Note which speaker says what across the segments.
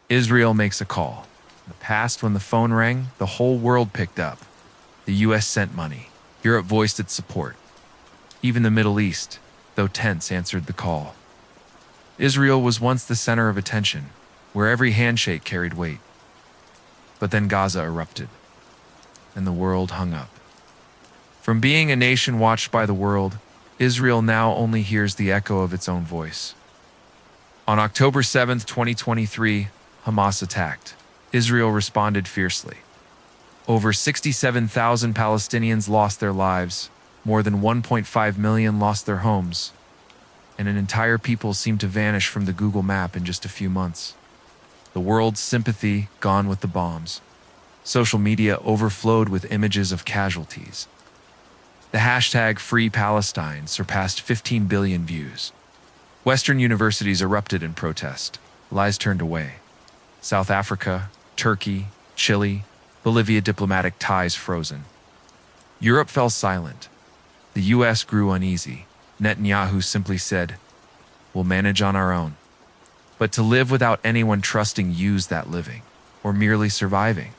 Speaker 1: Israel makes a call. In the past, when the phone rang, the whole world picked up. The US sent money. Europe voiced its support. Even the Middle East, though tense, answered the call. Israel was once the center of attention, where every handshake carried weight. But then Gaza erupted, and the world hung up. From being a nation watched by the world, Israel now only hears the echo of its own voice. On October 7, 2023, Hamas attacked. Israel responded fiercely. Over 67,000 Palestinians lost their lives, more than 1.5 million lost their homes, and an entire people seemed to vanish from the Google map in just a few months. The world's sympathy gone with the bombs. Social media overflowed with images of casualties. The hashtag Free Palestine surpassed 15 billion views. Western universities erupted in protest. Lies turned away. South Africa, Turkey, Chile, Bolivia diplomatic ties frozen. Europe fell silent. The US grew uneasy. Netanyahu simply said, "We'll manage on our own." But to live without anyone trusting you's that living, or merely surviving?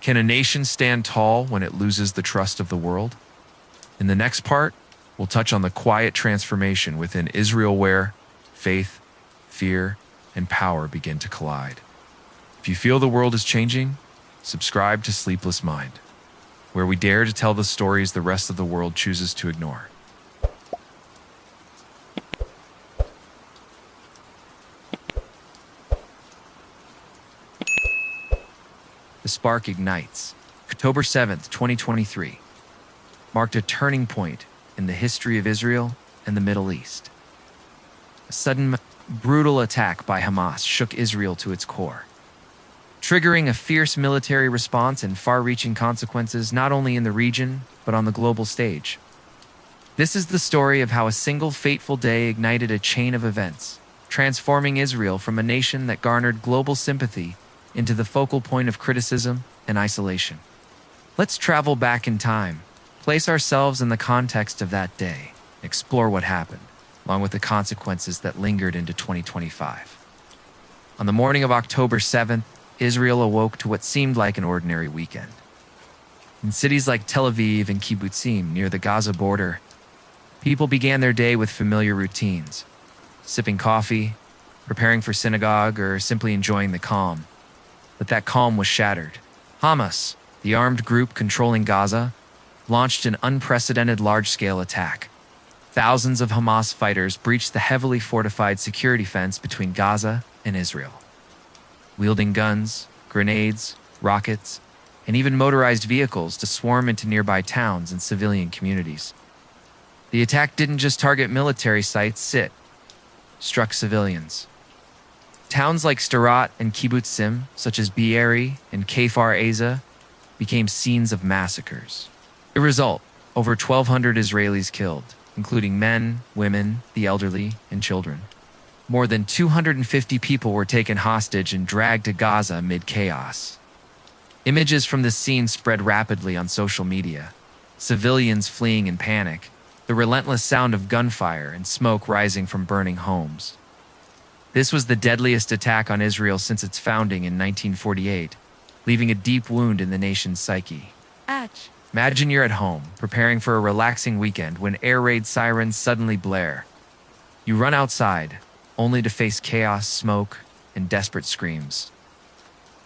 Speaker 1: Can a nation stand tall when it loses the trust of the world? In the next part, we'll touch on the quiet transformation within Israel where faith, fear, and power begin to collide. If you feel the world is changing, subscribe to Sleepless Mind, where we dare to tell the stories the rest of the world chooses to ignore. The spark ignites. October 7th, 2023, marked a turning point in the history of Israel and the Middle East. A sudden, brutal attack by Hamas shook Israel to its core, triggering a fierce military response and far-reaching consequences not only in the region, but on the global stage. This is the story of how a single fateful day ignited a chain of events, transforming Israel from a nation that garnered global sympathy into the focal point of criticism and isolation. Let's travel back in time, place ourselves in the context of that day, explore what happened, along with the consequences that lingered into 2025. On the morning of October 7th, Israel awoke to what seemed like an ordinary weekend. In cities like Tel Aviv and Kibbutzim near the Gaza border, people began their day with familiar routines, sipping coffee, preparing for synagogue, or simply enjoying the calm. But that calm was shattered. Hamas, the armed group controlling Gaza, launched an unprecedented large-scale attack. Thousands of Hamas fighters breached the heavily fortified security fence between Gaza and Israel, wielding guns, grenades, rockets, and even motorized vehicles to swarm into nearby towns and civilian communities. The attack didn't just target military sites, it struck civilians. Towns like Sderot and Kibbutzim, such as Be'eri and Kfar Aza, became scenes of massacres. The result, over 1,200 Israelis killed, including men, women, the elderly, and children. More than 250 people were taken hostage and dragged to Gaza amid chaos. Images from this scene spread rapidly on social media, civilians fleeing in panic, the relentless sound of gunfire and smoke rising from burning homes. This was the deadliest attack on Israel since its founding in 1948, leaving a deep wound in the nation's psyche. Imagine you're at home, preparing for a relaxing weekend when air raid sirens suddenly blare. You run outside, only to face chaos, smoke, and desperate screams.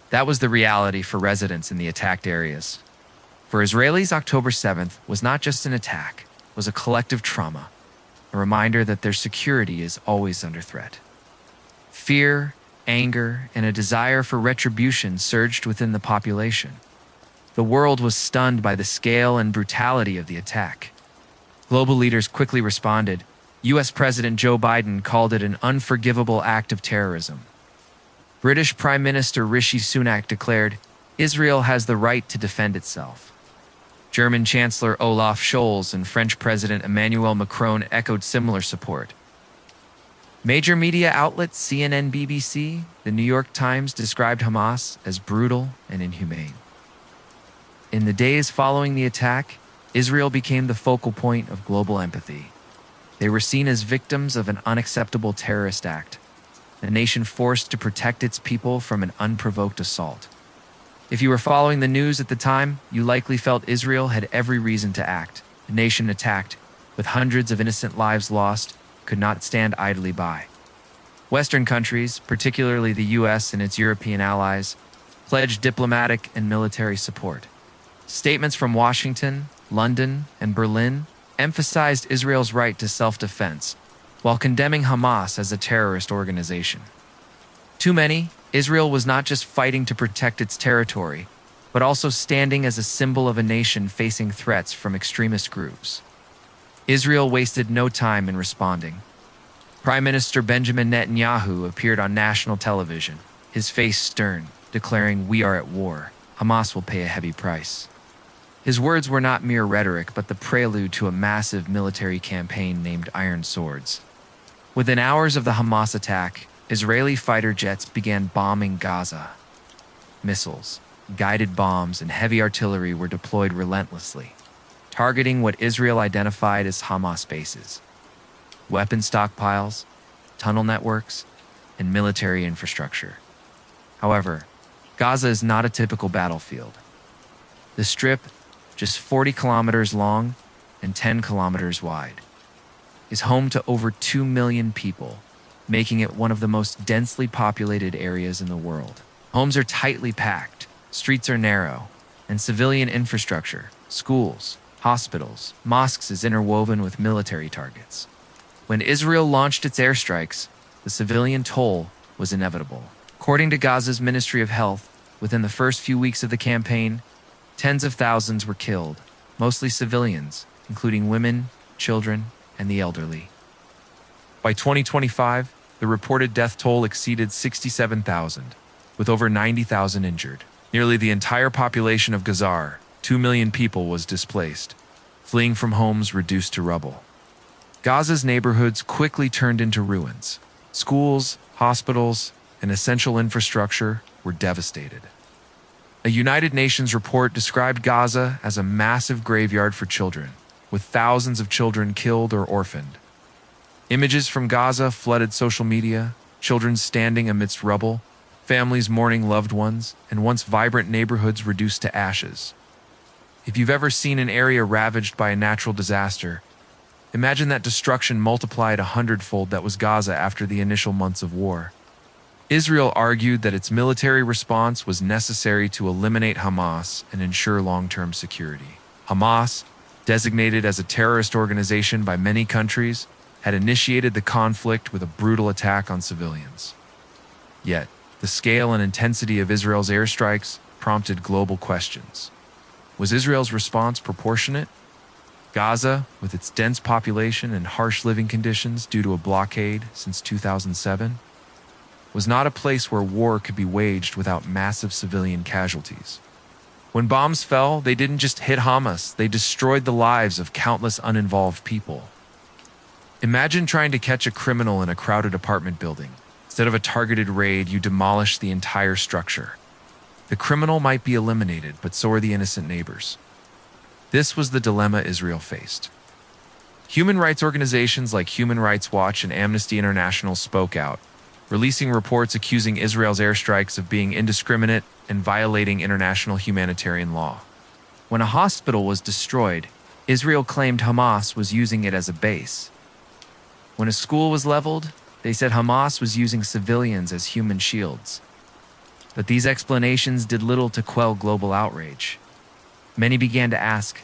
Speaker 1: That was the reality for residents in the attacked areas. For Israelis, October 7th was not just an attack, it was a collective trauma, a reminder that their security is always under threat. Fear, anger, and a desire for retribution surged within the population. The world was stunned by the scale and brutality of the attack. Global leaders quickly responded. US President Joe Biden called it an unforgivable act of terrorism. British Prime Minister Rishi Sunak declared, "Israel has the right to defend itself." German Chancellor Olaf Scholz and French President Emmanuel Macron echoed similar support. Major media outlets CNN, BBC, the New York Times described Hamas as brutal and inhumane. In the days following the attack, Israel became the focal point of global empathy. They were seen as victims of an unacceptable terrorist act. a nation forced to protect its people from an unprovoked assault. If you were following the news at the time, you likely felt Israel had every reason to act. A nation attacked, with hundreds of innocent lives lost, could not stand idly by. Western countries, particularly the US and its European allies, pledged diplomatic and military support. Statements from Washington, London, and Berlin emphasized Israel's right to self-defense, while condemning Hamas as a terrorist organization. To many, Israel was not just fighting to protect its territory, but also standing as a symbol of a nation facing threats from extremist groups. Israel wasted no time in responding. Prime Minister Benjamin Netanyahu appeared on national television, his face stern, declaring, "We are at war. Hamas will pay a heavy price." His words were not mere rhetoric, but the prelude to a massive military campaign named Iron Swords. Within hours of the Hamas attack, Israeli fighter jets began bombing Gaza. Missiles, guided bombs, and heavy artillery were deployed relentlessly, targeting what Israel identified as Hamas bases, weapon stockpiles, tunnel networks, and military infrastructure. However, Gaza is not a typical battlefield. The Strip, just 40 kilometers long and 10 kilometers wide, is home to over 2 million people, making it one of the most densely populated areas in the world. Homes are tightly packed, streets are narrow, and civilian infrastructure, schools, hospitals, mosques is interwoven with military targets. When Israel launched its airstrikes, the civilian toll was inevitable. According to Gaza's Ministry of Health, within the first few weeks of the campaign, tens of thousands were killed, mostly civilians, including women, children, and the elderly. By 2025, the reported death toll exceeded 67,000, with over 90,000 injured. Nearly the entire population of Gaza, 2 million people, was displaced, fleeing from homes reduced to rubble. Gaza's neighborhoods quickly turned into ruins. Schools, hospitals, and essential infrastructure were devastated. A United Nations report described Gaza as a massive graveyard for children, with thousands of children killed or orphaned. Images from Gaza flooded social media, children standing amidst rubble, families mourning loved ones, and once vibrant neighborhoods reduced to ashes. If you've ever seen an area ravaged by a natural disaster, imagine that destruction multiplied 100-fold. That was Gaza after the initial months of war. Israel argued that its military response was necessary to eliminate Hamas and ensure long-term security. Hamas, designated as a terrorist organization by many countries, had initiated the conflict with a brutal attack on civilians. Yet, the scale and intensity of Israel's airstrikes prompted global questions. Was Israel's response proportionate? Gaza, with its dense population and harsh living conditions due to a blockade since 2007, was not a place where war could be waged without massive civilian casualties. When bombs fell, they didn't just hit Hamas, they destroyed the lives of countless uninvolved people. Imagine trying to catch a criminal in a crowded apartment building. Instead of a targeted raid, you demolish the entire structure. The criminal might be eliminated, but so are the innocent neighbors. This was the dilemma Israel faced. Human rights organizations like Human Rights Watch and Amnesty International spoke out, releasing reports accusing Israel's airstrikes of being indiscriminate and violating international humanitarian law. When a hospital was destroyed, Israel claimed Hamas was using it as a base. When a school was leveled, they said Hamas was using civilians as human shields. But these explanations did little to quell global outrage. Many began to ask,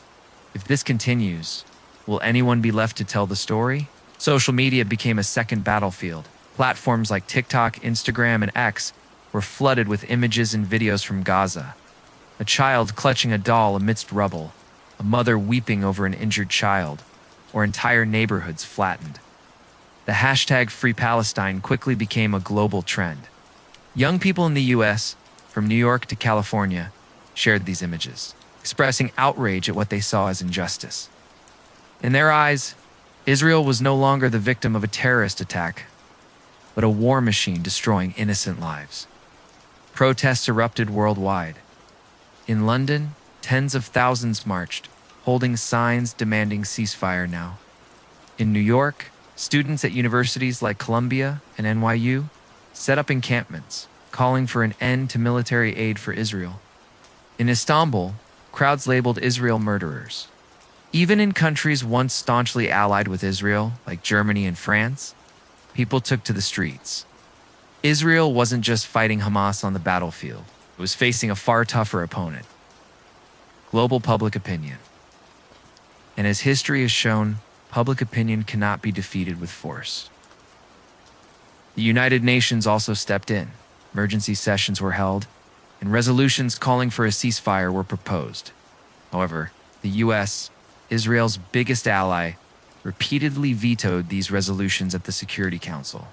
Speaker 1: if this continues, will anyone be left to tell the story? Social media became a second battlefield. Platforms like TikTok, Instagram, and X were flooded with images and videos from Gaza. A child clutching a doll amidst rubble, a mother weeping over an injured child, or entire neighborhoods flattened. The hashtag Free Palestine quickly became a global trend. Young people in the US, from New York to California, shared these images, expressing outrage at what they saw as injustice. In their eyes, Israel was no longer the victim of a terrorist attack, but a war machine destroying innocent lives. Protests erupted worldwide. In London, tens of thousands marched, holding signs demanding ceasefire now. In New York, students at universities like Columbia and NYU set up encampments, calling for an end to military aid for Israel. In Istanbul, crowds labeled Israel murderers. Even in countries once staunchly allied with Israel, like Germany and France, people took to the streets. Israel wasn't just fighting Hamas on the battlefield, it was facing a far tougher opponent: global public opinion. And as history has shown, public opinion cannot be defeated with force. The United Nations also stepped in. Emergency sessions were held, and resolutions calling for a ceasefire were proposed. However, the U.S., Israel's biggest ally, repeatedly vetoed these resolutions at the Security Council.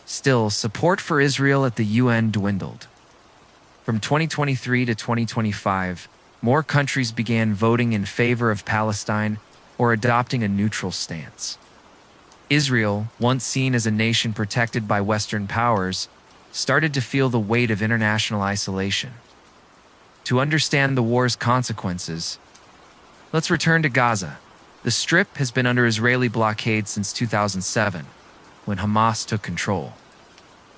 Speaker 1: Still, support for Israel at the UN dwindled. From 2023 to 2025, more countries began voting in favor of Palestine or adopting a neutral stance. Israel, once seen as a nation protected by Western powers, started to feel the weight of international isolation. To understand the war's consequences, let's return to Gaza. The Strip has been under Israeli blockade since 2007, when Hamas took control.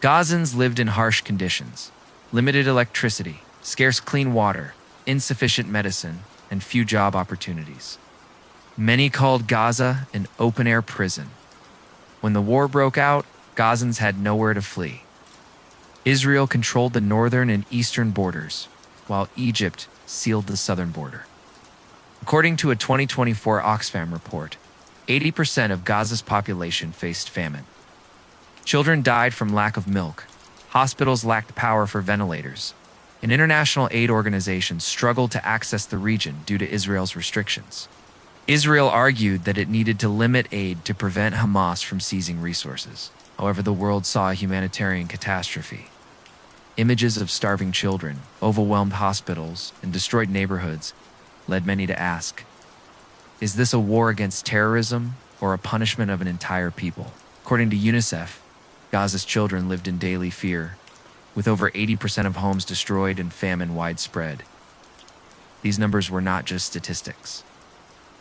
Speaker 1: Gazans lived in harsh conditions: limited electricity, scarce clean water, insufficient medicine, and few job opportunities. Many called Gaza an open-air prison. When the war broke out, Gazans had nowhere to flee. Israel controlled the northern and eastern borders, while Egypt sealed the southern border. According to a 2024 Oxfam report, 80% of Gaza's population faced famine. Children died from lack of milk, hospitals lacked power for ventilators, and international aid organizations struggled to access the region due to Israel's restrictions. Israel argued that it needed to limit aid to prevent Hamas from seizing resources. However, the world saw a humanitarian catastrophe. Images of starving children, overwhelmed hospitals, and destroyed neighborhoods led many to ask, is this a war against terrorism or a punishment of an entire people? According to UNICEF, Gaza's children lived in daily fear, with over 80% of homes destroyed and famine widespread. These numbers were not just statistics.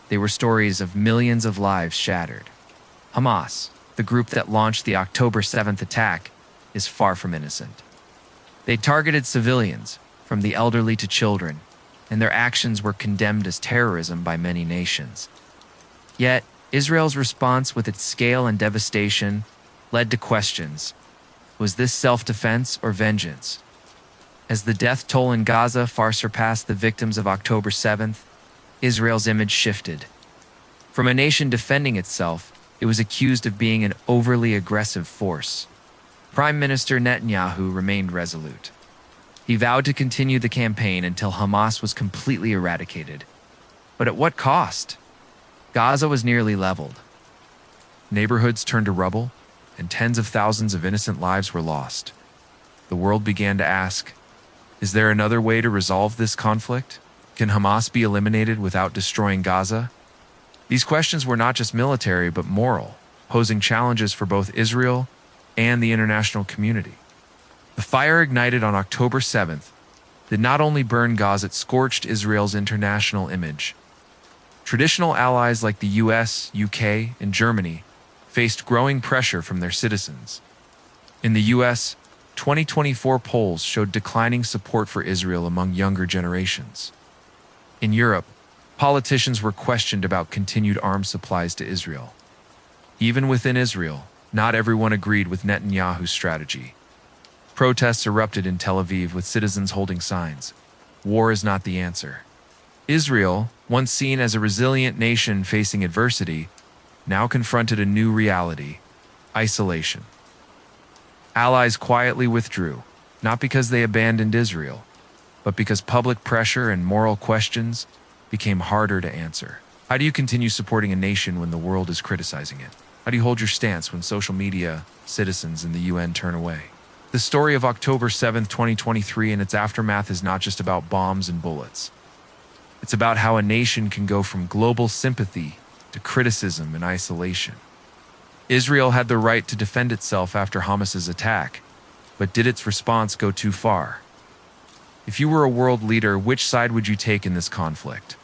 Speaker 1: They were stories of millions of lives shattered. Hamas, the group that launched the October 7th attack, is far from innocent. They targeted civilians, from the elderly to children, and their actions were condemned as terrorism by many nations. Yet, Israel's response, with its scale and devastation, led to questions. Was this self-defense or vengeance? As the death toll in Gaza far surpassed the victims of October 7th, Israel's image shifted. From a nation defending itself, it was accused of being an overly aggressive force. Prime Minister Netanyahu remained resolute. He vowed to continue the campaign until Hamas was completely eradicated. But at what cost? Gaza was nearly leveled. Neighborhoods turned to rubble, and tens of thousands of innocent lives were lost. The world began to ask, is there another way to resolve this conflict? Can Hamas be eliminated without destroying Gaza? These questions were not just military but moral, posing challenges for both Israel and the international community. The fire ignited on October 7th did not only burn Gaza, it scorched Israel's international image. Traditional allies like the US, UK, and Germany faced growing pressure from their citizens. In the US, 2024 polls showed declining support for Israel among younger generations. In Europe, politicians were questioned about continued arms supplies to Israel. Even within Israel, not everyone agreed with Netanyahu's strategy. Protests erupted in Tel Aviv with citizens holding signs, "War is not the answer." Israel, once seen as a resilient nation facing adversity, now confronted a new reality: isolation. Allies quietly withdrew, not because they abandoned Israel, but because public pressure and moral questions became harder to answer. How do you continue supporting a nation when the world is criticizing it? How do you hold your stance when social media, citizens, and the UN turn away? The story of October 7th, 2023 and its aftermath is not just about bombs and bullets. It's about how a nation can go from global sympathy to criticism and isolation. Israel had the right to defend itself after Hamas's attack, but did its response go too far? If you were a world leader, which side would you take in this conflict?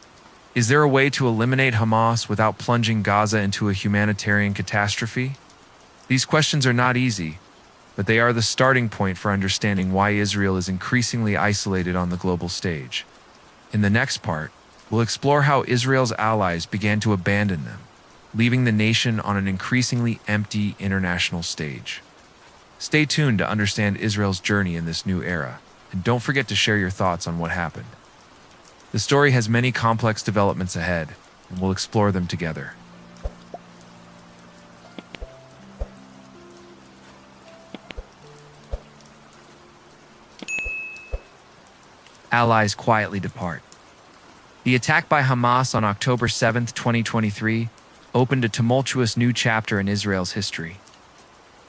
Speaker 1: Is there a way to eliminate Hamas without plunging Gaza into a humanitarian catastrophe? These questions are not easy, but they are the starting point for understanding why Israel is increasingly isolated on the global stage. In the next part, we'll explore how Israel's allies began to abandon them, leaving the nation on an increasingly empty international stage. Stay tuned to understand Israel's journey in this new era, and don't forget to share your thoughts on what happened. The story has many complex developments ahead, and we'll explore them together. Allies quietly depart. The attack by Hamas on October 7, 2023, opened a tumultuous new chapter in Israel's history.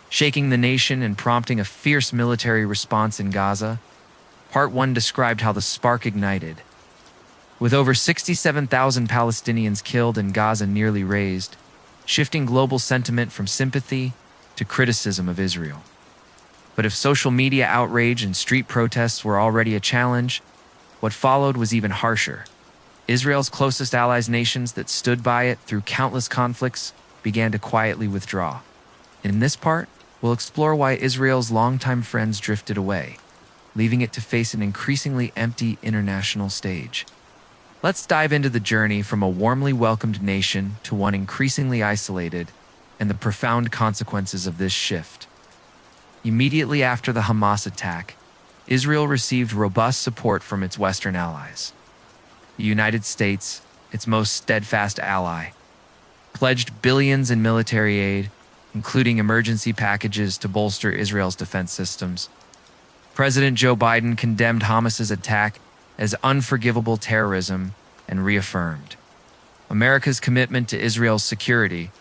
Speaker 1: Shaking the nation and prompting a fierce military response in Gaza, Part 1 described how the spark ignited. With over 67,000 Palestinians killed and Gaza nearly razed, shifting global sentiment from sympathy to criticism of Israel. But if social media outrage and street protests were already a challenge, what followed was even harsher. Israel's closest allies, nations that stood by it through countless conflicts, began to quietly withdraw. In this part, we'll explore why Israel's longtime friends drifted away, leaving it to face an increasingly empty international stage. Let's dive into the journey from a warmly welcomed nation to one increasingly isolated and the profound consequences of this shift. Immediately after the Hamas attack, Israel received robust support from its Western allies. The United States, its most steadfast ally, pledged billions in military aid, including emergency packages to bolster Israel's defense systems. President Joe Biden condemned Hamas's attack as unforgivable terrorism and reaffirmed America's commitment to Israel's security.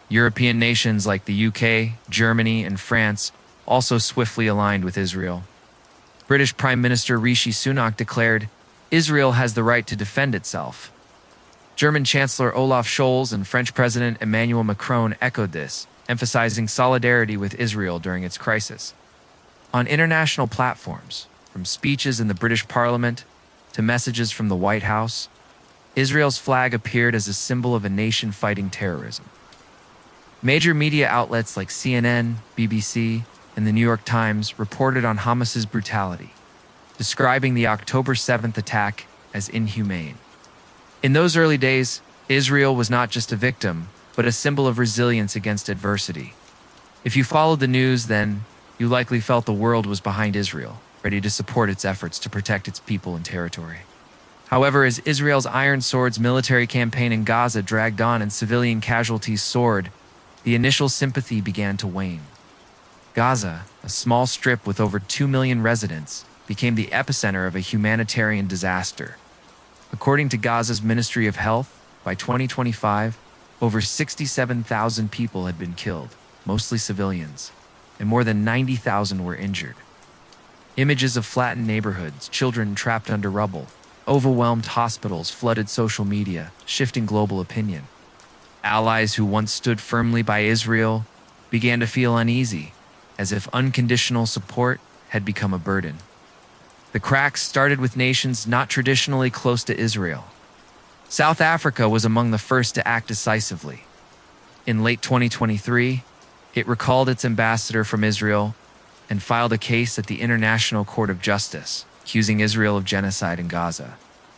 Speaker 1: European nations like the UK, Germany, and France also swiftly aligned with Israel. British Prime Minister Rishi Sunak declared, "Israel has the right to defend itself." German Chancellor Olaf Scholz and French President Emmanuel Macron echoed this, emphasizing solidarity with Israel during its crisis. On international platforms, from speeches in the British Parliament to messages from the White House, Israel's flag appeared as a symbol of a nation fighting terrorism. Major media outlets like CNN, BBC, and the New York Times reported on Hamas's brutality, describing the October 7th attack as inhumane. In those early days, Israel was not just a victim, but a symbol of resilience against adversity. If you followed the news then, you likely felt the world was behind Israel, ready to support its efforts to protect its people and territory. However, as Israel's Iron Sword's military campaign in Gaza dragged on and civilian casualties soared, the initial sympathy began to wane. Gaza, a small strip with over 2 million residents, became the epicenter of a humanitarian disaster. According to Gaza's Ministry of Health, by 2025, over 67,000 people had been killed, mostly civilians, and more than 90,000 were injured. Images of flattened neighborhoods, children trapped under rubble, overwhelmed hospitals flooded social media, shifting global opinion. Allies who once stood firmly by Israel began to feel uneasy, as if unconditional support had become a burden. The cracks started with nations not traditionally close to Israel. South Africa was among the first to act decisively. In late 2023, it recalled its ambassador from Israel and filed a case at the International Court of Justice, accusing Israel of genocide in Gaza.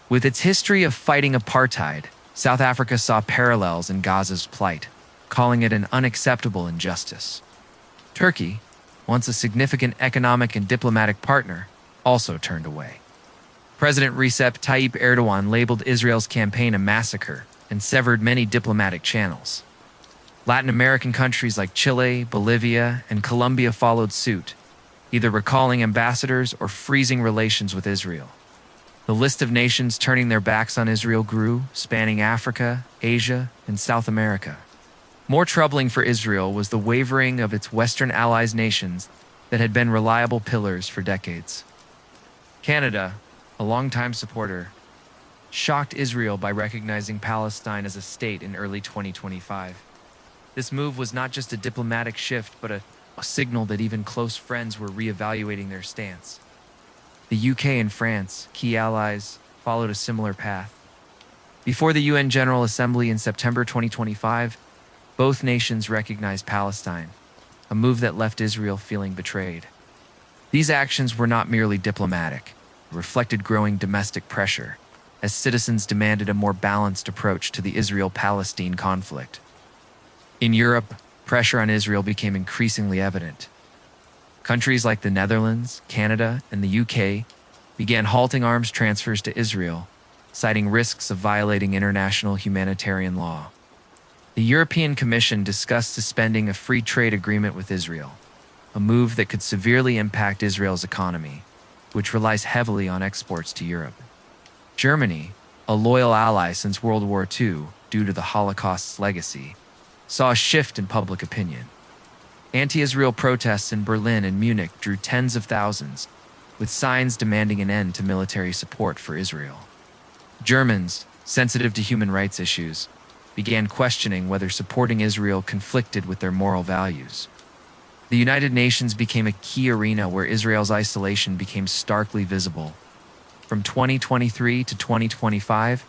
Speaker 1: With its history of fighting apartheid, South Africa saw parallels in Gaza's plight, calling it an unacceptable injustice. Turkey, once a significant economic and diplomatic partner, also turned away. President Recep Tayyip Erdogan labeled Israel's campaign a massacre and severed many diplomatic channels. Latin American countries like Chile, Bolivia, and Colombia followed suit, either recalling ambassadors or freezing relations with Israel. The list of nations turning their backs on Israel grew, spanning Africa, Asia, and South America. More troubling for Israel was the wavering of its Western allies nations that had been reliable pillars for decades. Canada, a longtime supporter, shocked Israel by recognizing Palestine as a state in early 2025. This move was not just a diplomatic shift, but a signal that even close friends were reevaluating their stance. The UK and France, key allies, followed a similar path. Before the UN General Assembly in September 2025, both nations recognized Palestine, a move that left Israel feeling betrayed. These actions were not merely diplomatic, they reflected growing domestic pressure, as citizens demanded a more balanced approach to the Israel-Palestine conflict. In Europe, pressure on Israel became increasingly evident. Countries like the Netherlands, Canada, and the UK began halting arms transfers to Israel, citing risks of violating international humanitarian law. The European Commission discussed suspending a free trade agreement with Israel, a move that could severely impact Israel's economy, which relies heavily on exports to Europe. Germany, a loyal ally since World War II due to the Holocaust's legacy, saw a shift in public opinion. Anti-Israel protests in Berlin and Munich drew tens of thousands, with signs demanding an end to military support for Israel. Germans, sensitive to human rights issues, began questioning whether supporting Israel conflicted with their moral values. The United Nations became a key arena where Israel's isolation became starkly visible. From 2023 to 2025,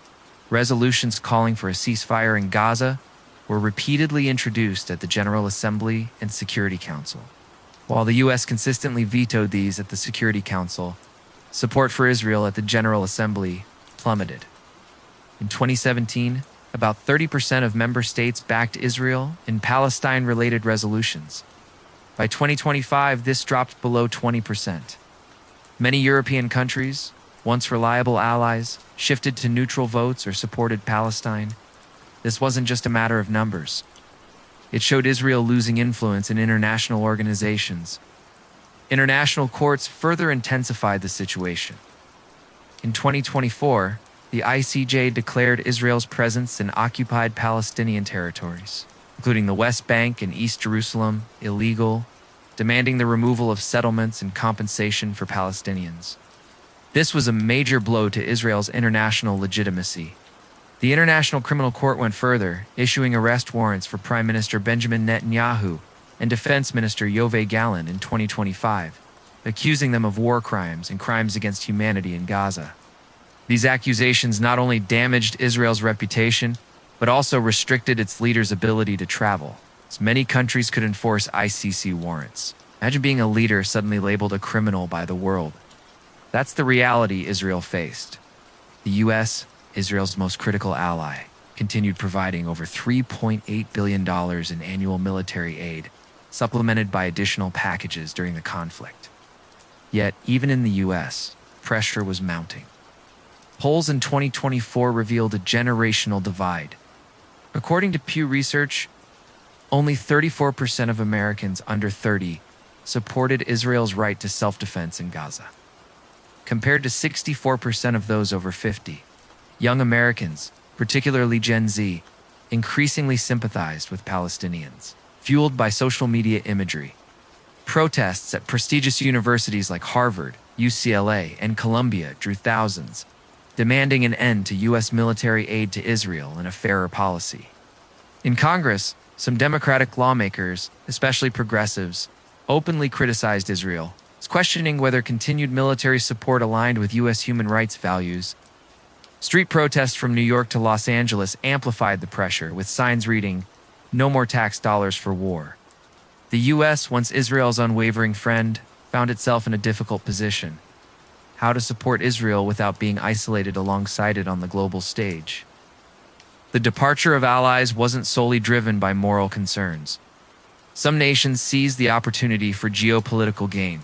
Speaker 1: resolutions calling for a ceasefire in Gaza were repeatedly introduced at the General Assembly and Security Council. While the U.S. consistently vetoed these at the Security Council, support for Israel at the General Assembly plummeted. In 2017, about 30% of member states backed Israel in Palestine-related resolutions. By 2025, this dropped below 20%. Many European countries, once reliable allies, shifted to neutral votes or supported Palestine. This wasn't just a matter of numbers. It showed Israel losing influence in international organizations. International courts further intensified the situation. In 2024, the ICJ declared Israel's presence in occupied Palestinian territories, including the West Bank and East Jerusalem, illegal, demanding the removal of settlements and compensation for Palestinians. This was a major blow to Israel's international legitimacy. The International Criminal Court went further, issuing arrest warrants for Prime Minister Benjamin Netanyahu and Defense Minister Yoav Gallant in 2025, accusing them of war crimes and crimes against humanity in Gaza. These accusations not only damaged Israel's reputation, but also restricted its leaders' ability to travel, as many countries could enforce ICC warrants. Imagine being a leader suddenly labeled a criminal by the world. That's the reality Israel faced. The U.S., Israel's most critical ally, continued providing over $3.8 billion in annual military aid, supplemented by additional packages during the conflict. Yet, even in the U.S., pressure was mounting. Polls in 2024 revealed a generational divide. According to Pew Research, only 34% of Americans under 30 supported Israel's right to self-defense in Gaza, compared to 64% of those over 50. Young Americans, particularly Gen Z, increasingly sympathized with Palestinians, fueled by social media imagery. Protests at prestigious universities like Harvard, UCLA, and Columbia drew thousands, demanding an end to U.S. military aid to Israel and a fairer policy. In Congress, some Democratic lawmakers, especially progressives, openly criticized Israel, questioning whether continued military support aligned with U.S. human rights values. Street protests from New York to Los Angeles amplified the pressure, with signs reading, "No more tax dollars for war." The U.S., once Israel's unwavering friend, found itself in a difficult position: how to support Israel without being isolated alongside it on the global stage. The departure of allies wasn't solely driven by moral concerns. Some nations seized the opportunity for geopolitical gain.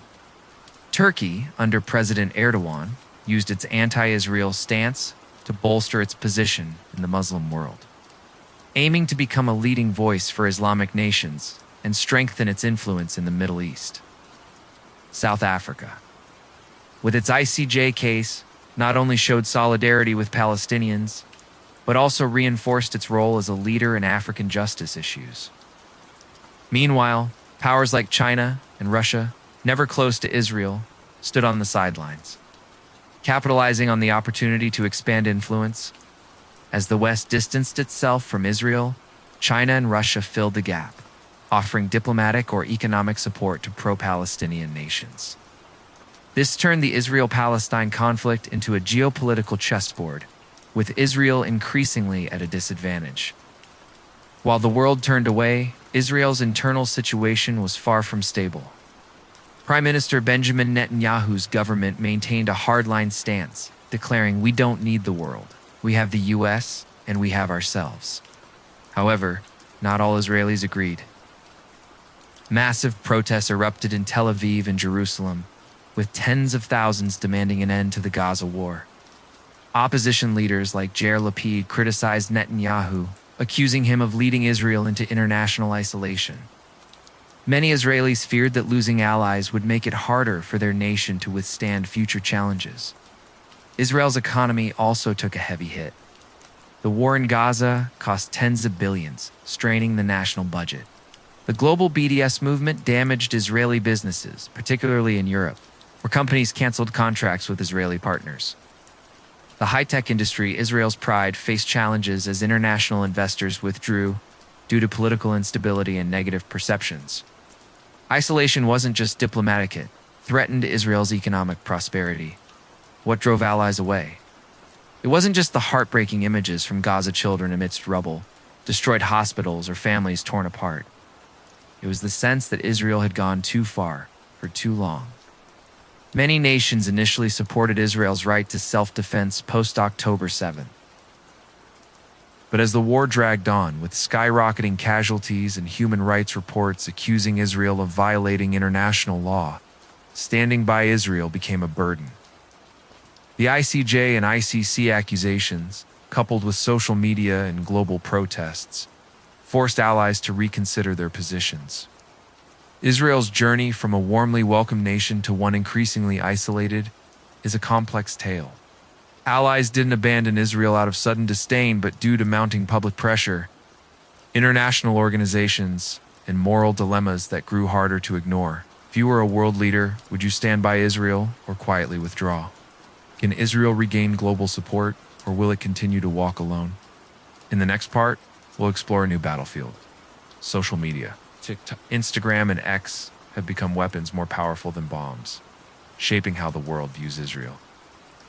Speaker 1: Turkey, under President Erdogan, used its anti-Israel stance to bolster its position in the Muslim world, aiming to become a leading voice for Islamic nations and strengthen its influence in the Middle East. South Africa, with its ICJ case, not only showed solidarity with Palestinians, but also reinforced its role as a leader in African justice issues. Meanwhile, powers like China and Russia, never close to Israel, stood on the sidelines, capitalizing on the opportunity to expand influence. As the West distanced itself from Israel, China and Russia filled the gap, offering diplomatic or economic support to pro-Palestinian nations. This turned the Israel-Palestine conflict into a geopolitical chessboard, with Israel increasingly at a disadvantage. While the world turned away, Israel's internal situation was far from stable. Prime Minister Benjamin Netanyahu's government maintained a hardline stance, declaring, "We don't need the world. We have the US, and we have ourselves." However, not all Israelis agreed. Massive protests erupted in Tel Aviv and Jerusalem, with tens of thousands demanding an end to the Gaza war. Opposition leaders like Yair Lapid criticized Netanyahu, accusing him of leading Israel into international isolation. Many Israelis feared that losing allies would make it harder for their nation to withstand future challenges. Israel's economy also took a heavy hit. The war in Gaza cost tens of billions, straining the national budget. The global BDS movement damaged Israeli businesses, particularly in Europe, where companies canceled contracts with Israeli partners. The high-tech industry, Israel's pride, faced challenges as international investors withdrew due to political instability and negative perceptions. Isolation wasn't just diplomatic, it threatened Israel's economic prosperity. What drove allies away? It wasn't just the heartbreaking images from Gaza children amidst rubble, destroyed hospitals, or families torn apart. It was the sense that Israel had gone too far for too long. Many nations initially supported Israel's right to self-defense post-October 7. But as the war dragged on, with skyrocketing casualties and human rights reports accusing Israel of violating international law, standing by Israel became a burden. The ICJ and ICC accusations, coupled with social media and global protests, forced allies to reconsider their positions. Israel's journey from a warmly welcomed nation to one increasingly isolated is a complex tale. Allies didn't abandon Israel out of sudden disdain, but due to mounting public pressure, international organizations, and moral dilemmas that grew harder to ignore. If you were a world leader, would you stand by Israel or quietly withdraw? Can Israel regain global support, or will it continue to walk alone? In the next part, we'll explore a new battlefield: social media. TikTok, Instagram, and X have become weapons more powerful than bombs, shaping how the world views Israel.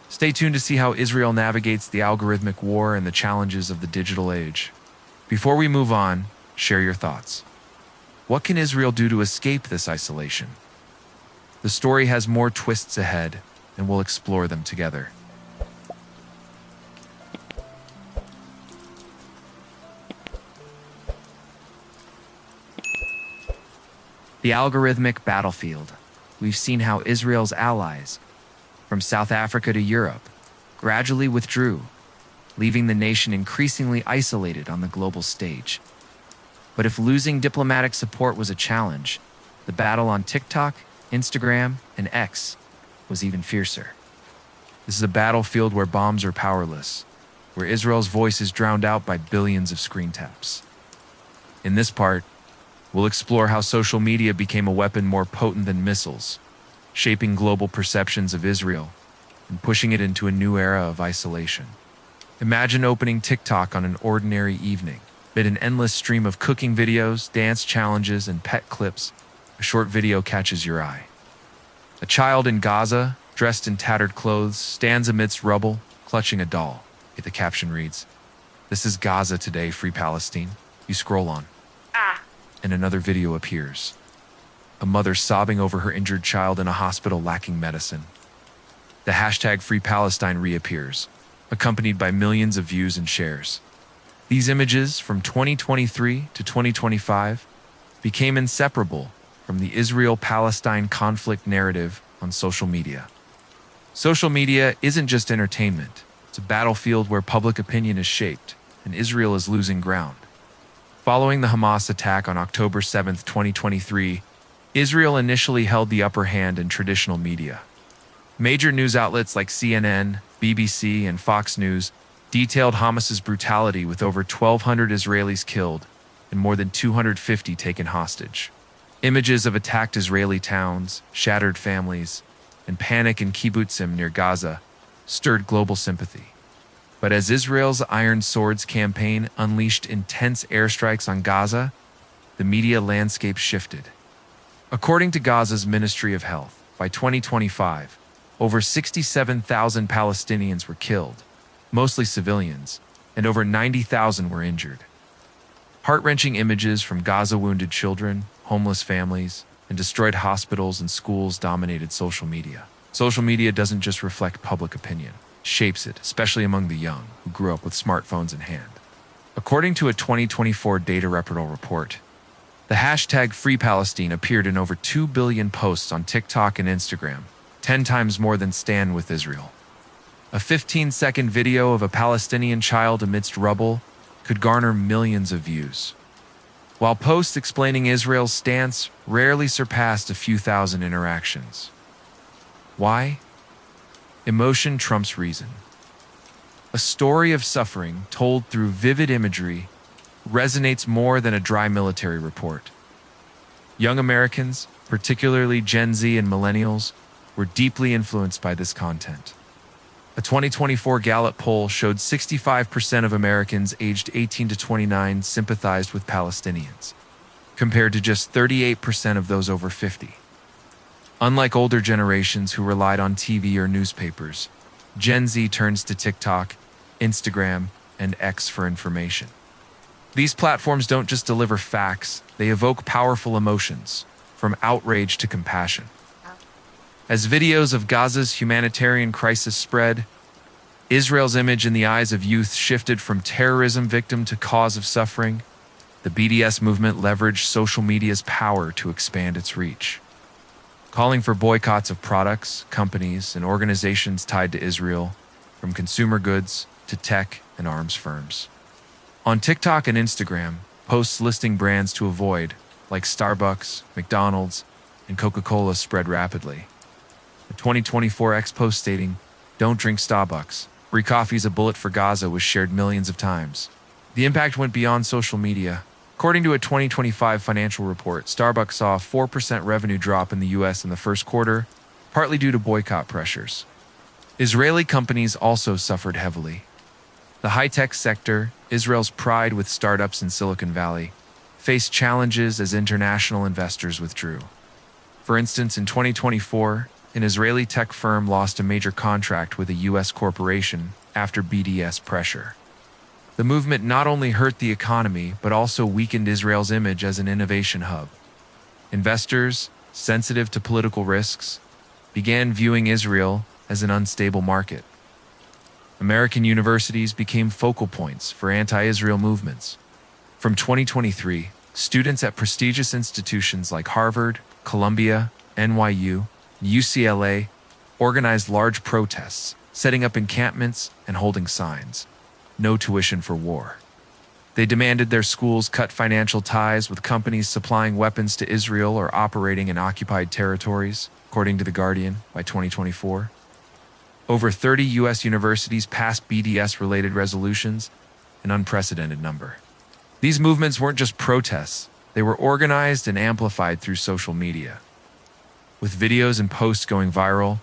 Speaker 1: Stay tuned to see how Israel navigates the algorithmic war and the challenges of the digital age. Before we move on, share your thoughts. What can Israel do to escape this isolation? The story has more twists ahead, and we'll explore them together. The algorithmic battlefield. We've seen how Israel's allies, from South Africa to Europe, gradually withdrew, leaving the nation increasingly isolated on the global stage. But if losing diplomatic support was a challenge, the battle on TikTok, Instagram, and X was even fiercer. This is a battlefield where bombs are powerless, where Israel's voice is drowned out by billions of screen taps. In this part, we'll explore how social media became a weapon more potent than missiles, shaping global perceptions of Israel and pushing it into a new era of isolation. Imagine opening TikTok on an ordinary evening. Amid an endless stream of cooking videos, dance challenges, and pet clips, a short video catches your eye. A child in Gaza, dressed in tattered clothes, stands amidst rubble, clutching a doll. The caption reads, "This is Gaza today, free Palestine." You scroll on, and another video appears. A mother sobbing over her injured child in a hospital lacking medicine. The hashtag Free Palestine reappears, accompanied by millions of views and shares. These images from 2023 to 2025 became inseparable from the Israel-Palestine conflict narrative on social media. Social media isn't just entertainment. It's a battlefield where public opinion is shaped, and Israel is losing ground. Following the Hamas attack on October 7, 2023, Israel initially held the upper hand in traditional media. Major news outlets like CNN, BBC, and Fox News detailed Hamas's brutality, with over 1,200 Israelis killed and more than 250 taken hostage. Images of attacked Israeli towns, shattered families, and panic in kibbutzim near Gaza stirred global sympathy. But as Israel's Iron Swords campaign unleashed intense airstrikes on Gaza, the media landscape shifted. According to Gaza's Ministry of Health, by 2025, over 67,000 Palestinians were killed, mostly civilians, and over 90,000 were injured. Heart-wrenching images from Gaza wounded children, homeless families, and destroyed hospitals and schools dominated social media. Social media doesn't just reflect public opinion, it shapes it, especially among the young, who grew up with smartphones in hand. According to a 2024 Data Reputable report, the hashtag Free Palestine appeared in over 2 billion posts on TikTok and Instagram, 10 times more than Stand with Israel. A 15-second video of a Palestinian child amidst rubble could garner millions of views, while posts explaining Israel's stance rarely surpassed a few thousand interactions. Why? Emotion trumps reason. A story of suffering told through vivid imagery resonates more than a dry military report. Young Americans, particularly Gen Z and millennials, were deeply influenced by this content. A 2024 Gallup poll showed 65% of Americans aged 18 to 29 sympathized with Palestinians, compared to just 38% of those over 50. Unlike older generations who relied on TV or newspapers, Gen Z turns to TikTok, Instagram, and X for information. These platforms don't just deliver facts, they evoke powerful emotions, from outrage to compassion. As videos of Gaza's humanitarian crisis spread, Israel's image in the eyes of youth shifted from terrorism victim to cause of suffering. The BDS movement leveraged social media's power to expand its reach, calling for boycotts of products, companies, and organizations tied to Israel, from consumer goods to tech and arms firms. On TikTok and Instagram, posts listing brands to avoid, like Starbucks, McDonald's, and Coca-Cola, spread rapidly. A 2024 X post stating, "Don't drink Starbucks. Free coffee's a bullet for Gaza," was shared millions of times. The impact went beyond social media. According to a 2025 financial report, Starbucks saw a 4% revenue drop in the U.S. in the first quarter, partly due to boycott pressures. Israeli companies also suffered heavily. The high-tech sector, Israel's pride with startups in Silicon Valley, faced challenges as international investors withdrew. For instance, in 2024, an Israeli tech firm lost a major contract with a U.S. corporation after BDS pressure. The movement not only hurt the economy, but also weakened Israel's image as an innovation hub. Investors, sensitive to political risks, began viewing Israel as an unstable market. American universities became focal points for anti-Israel movements. From 2023, students at prestigious institutions like Harvard, Columbia, NYU, and UCLA organized large protests, setting up encampments and holding signs. No tuition for war. They demanded their schools cut financial ties with companies supplying weapons to Israel or operating in occupied territories, according to The Guardian, by 2024. Over 30 U.S. universities passed BDS-related resolutions, an unprecedented number. These movements weren't just protests, they were organized and amplified through social media. With videos and posts going viral,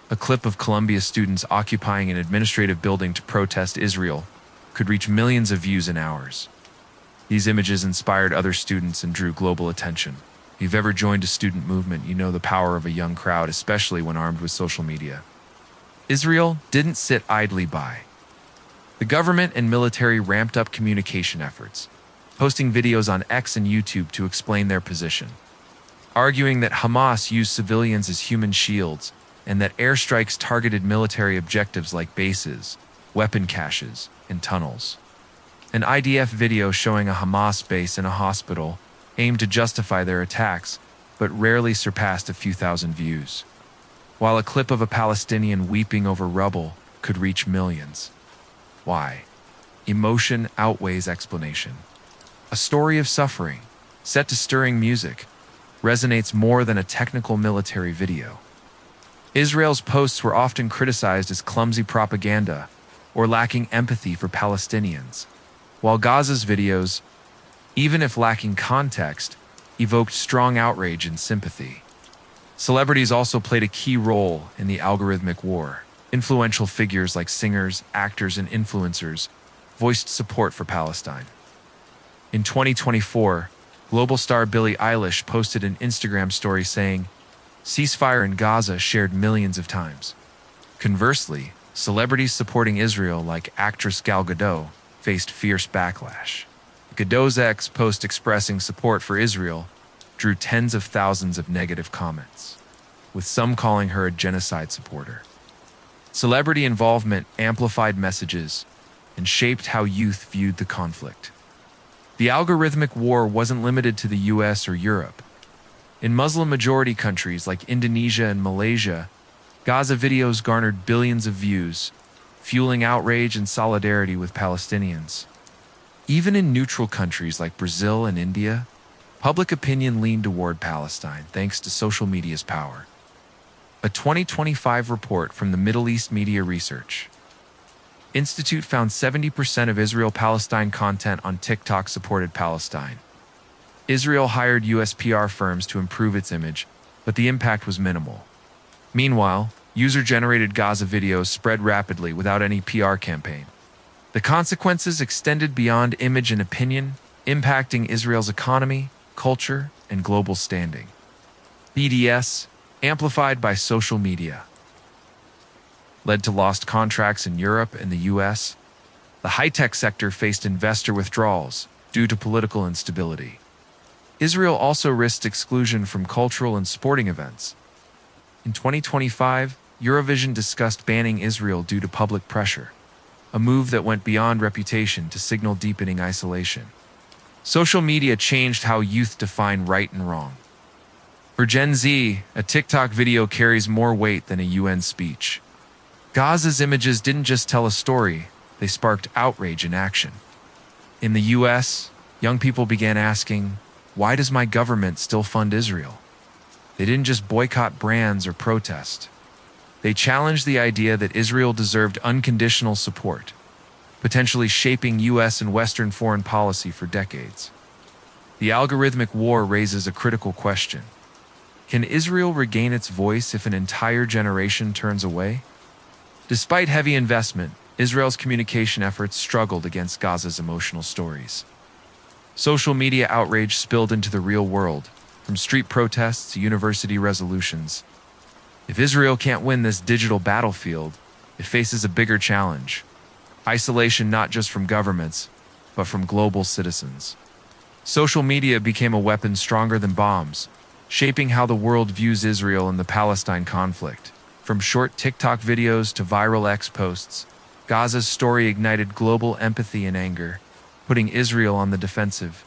Speaker 1: a clip of Columbia students occupying an administrative building to protest Israel could reach millions of views in hours. These images inspired other students and drew global attention. If you've ever joined a student movement, you know the power of a young crowd, especially when armed with social media. Israel didn't sit idly by. The government and military ramped up communication efforts, posting videos on X and YouTube to explain their position, arguing that Hamas used civilians as human shields and that airstrikes targeted military objectives like bases, weapon caches, and tunnels. An IDF video showing a Hamas base in a hospital aimed to justify their attacks, but rarely surpassed a few thousand views, while a clip of a Palestinian weeping over rubble could reach millions. Why? Emotion outweighs explanation. A story of suffering, set to stirring music, resonates more than a technical military video. Israel's posts were often criticized as clumsy propaganda or lacking empathy for Palestinians, while Gaza's videos, even if lacking context, evoked strong outrage and sympathy. Celebrities also played a key role in the algorithmic war. Influential figures like singers, actors, and influencers voiced support for Palestine. In 2024, global star Billie Eilish posted an Instagram story saying, "Ceasefire in Gaza," shared millions of times. Conversely, celebrities supporting Israel like actress Gal Gadot faced fierce backlash. Gaza's post expressing support for Israel drew tens of thousands of negative comments, with some calling her a genocide supporter. Celebrity involvement amplified messages and shaped how youth viewed the conflict. The algorithmic war wasn't limited to the US or Europe. In Muslim-majority countries like Indonesia and Malaysia, Gaza videos garnered billions of views, fueling outrage and solidarity with Palestinians. Even in neutral countries like Brazil and India, public opinion leaned toward Palestine thanks to social media's power. A 2025 report from the Middle East Media Research Institute found 70% of Israel-Palestine content on TikTok supported Palestine. Israel hired US PR firms to improve its image, but the impact was minimal. Meanwhile, user-generated Gaza videos spread rapidly without any PR campaign. The consequences extended beyond image and opinion, impacting Israel's economy, culture, and global standing. BDS, amplified by social media, led to lost contracts in Europe and the US. The high-tech sector faced investor withdrawals due to political instability. Israel also risked exclusion from cultural and sporting events. In 2025, Eurovision discussed banning Israel due to public pressure, a move that went beyond reputation to signal deepening isolation. Social media changed how youth define right and wrong. For Gen Z, a TikTok video carries more weight than a UN speech. Gaza's images didn't just tell a story, they sparked outrage in action. In the US, young people began asking, why does my government still fund Israel? They didn't just boycott brands or protest. They challenged the idea that Israel deserved unconditional support, potentially shaping US and Western foreign policy for decades. The algorithmic war raises a critical question. Can Israel regain its voice if an entire generation turns away? Despite heavy investment, Israel's communication efforts struggled against Gaza's emotional stories. Social media outrage spilled into the real world, from street protests to university resolutions. If Israel can't win this digital battlefield, it faces a bigger challenge: isolation not just from governments, but from global citizens. Social media became a weapon stronger than bombs, shaping how the world views Israel and the Palestine conflict. From short TikTok videos to viral X posts, Gaza's story ignited global empathy and anger, putting Israel on the defensive.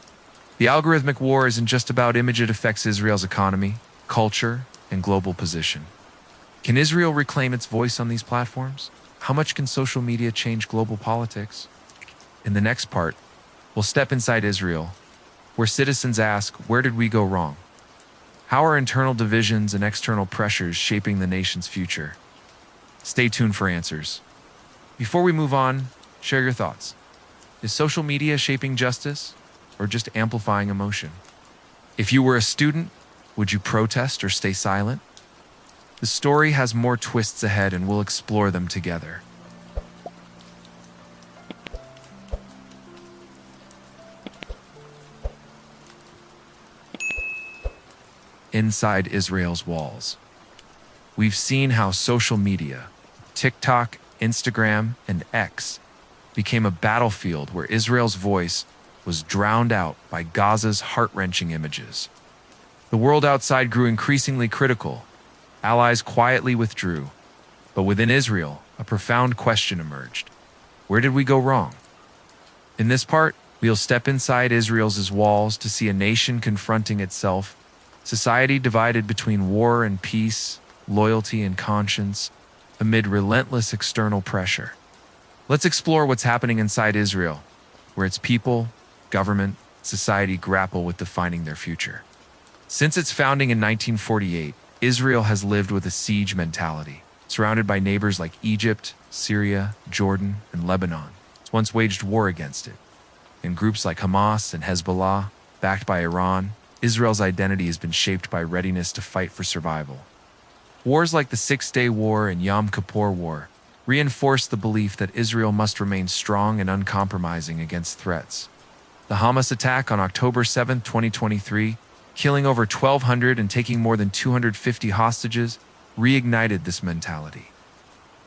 Speaker 1: The algorithmic war isn't just about image, it affects Israel's economy, culture, and global position. Can Israel reclaim its voice on these platforms? How much can social media change global politics? In the next part, we'll step inside Israel, where citizens ask, where did we go wrong? How are internal divisions and external pressures shaping the nation's future? Stay tuned for answers. Before we move on, share your thoughts. Is social media shaping justice or just amplifying emotion? If you were a student, would you protest or stay silent? The story has more twists ahead and we'll explore them together. Inside Israel's walls. We've seen how social media, TikTok, Instagram, and X, became a battlefield where Israel's voice was drowned out by Gaza's heart-wrenching images. The world outside grew increasingly critical. Allies quietly withdrew. But within Israel, a profound question emerged. Where did we go wrong? In this part, we'll step inside Israel's walls to see a nation confronting itself, society divided between war and peace, loyalty and conscience, amid relentless external pressure. Let's explore what's happening inside Israel, where its people, government, society grapple with defining their future. Since its founding in 1948, Israel has lived with a siege mentality, surrounded by neighbors like Egypt, Syria, Jordan, and Lebanon. It's once waged war against it. And groups like Hamas and Hezbollah, backed by Iran, Israel's identity has been shaped by readiness to fight for survival. Wars like the Six-Day War and Yom Kippur War reinforced the belief that Israel must remain strong and uncompromising against threats. The Hamas attack on October 7, 2023, killing over 1,200 and taking more than 250 hostages, reignited this mentality.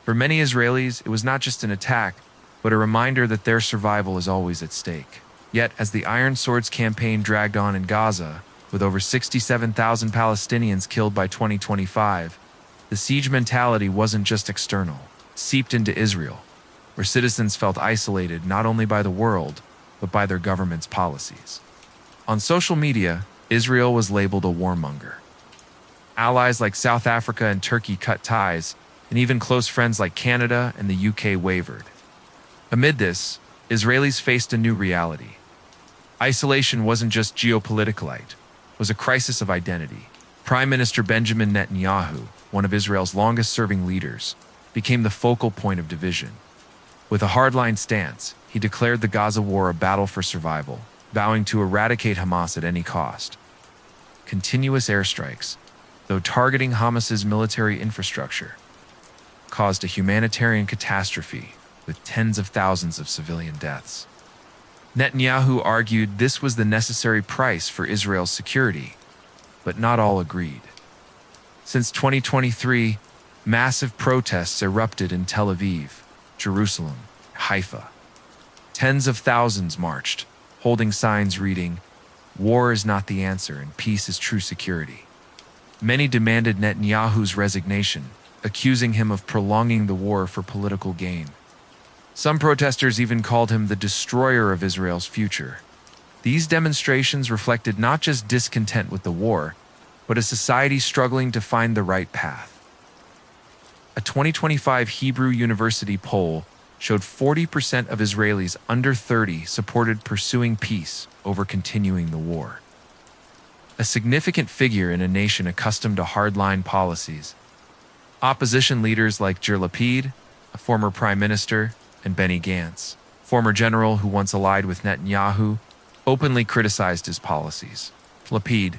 Speaker 1: For many Israelis, it was not just an attack, but a reminder that their survival is always at stake. Yet, as the Iron Swords campaign dragged on in Gaza, with over 67,000 Palestinians killed by 2025, the siege mentality wasn't just external, it seeped into Israel, where citizens felt isolated not only by the world, but by their government's policies. On social media, Israel was labeled a warmonger. Allies like South Africa and Turkey cut ties, and even close friends like Canada and the UK wavered. Amid this, Israelis faced a new reality. Isolation wasn't just geopolitical, it was a crisis of identity. Prime Minister Benjamin Netanyahu, one of Israel's longest-serving leaders, became the focal point of division. With a hardline stance, he declared the Gaza war a battle for survival, vowing to eradicate Hamas at any cost. Continuous airstrikes, though targeting Hamas's military infrastructure, caused a humanitarian catastrophe with tens of thousands of civilian deaths. Netanyahu argued this was the necessary price for Israel's security, but not all agreed. Since 2023, massive protests erupted in Tel Aviv, Jerusalem, Haifa. Tens of thousands marched, holding signs reading, "War is not the answer and peace is true security." Many demanded Netanyahu's resignation, accusing him of prolonging the war for political gain. Some protesters even called him the destroyer of Israel's future. These demonstrations reflected not just discontent with the war, but a society struggling to find the right path. A 2025 Hebrew University poll showed 40% of Israelis under 30 supported pursuing peace over continuing the war. A significant figure in a nation accustomed to hardline policies. Opposition leaders like Yair Lapid, a former prime minister, and Benny Gantz, former general who once allied with Netanyahu, openly criticized his policies. Lapid,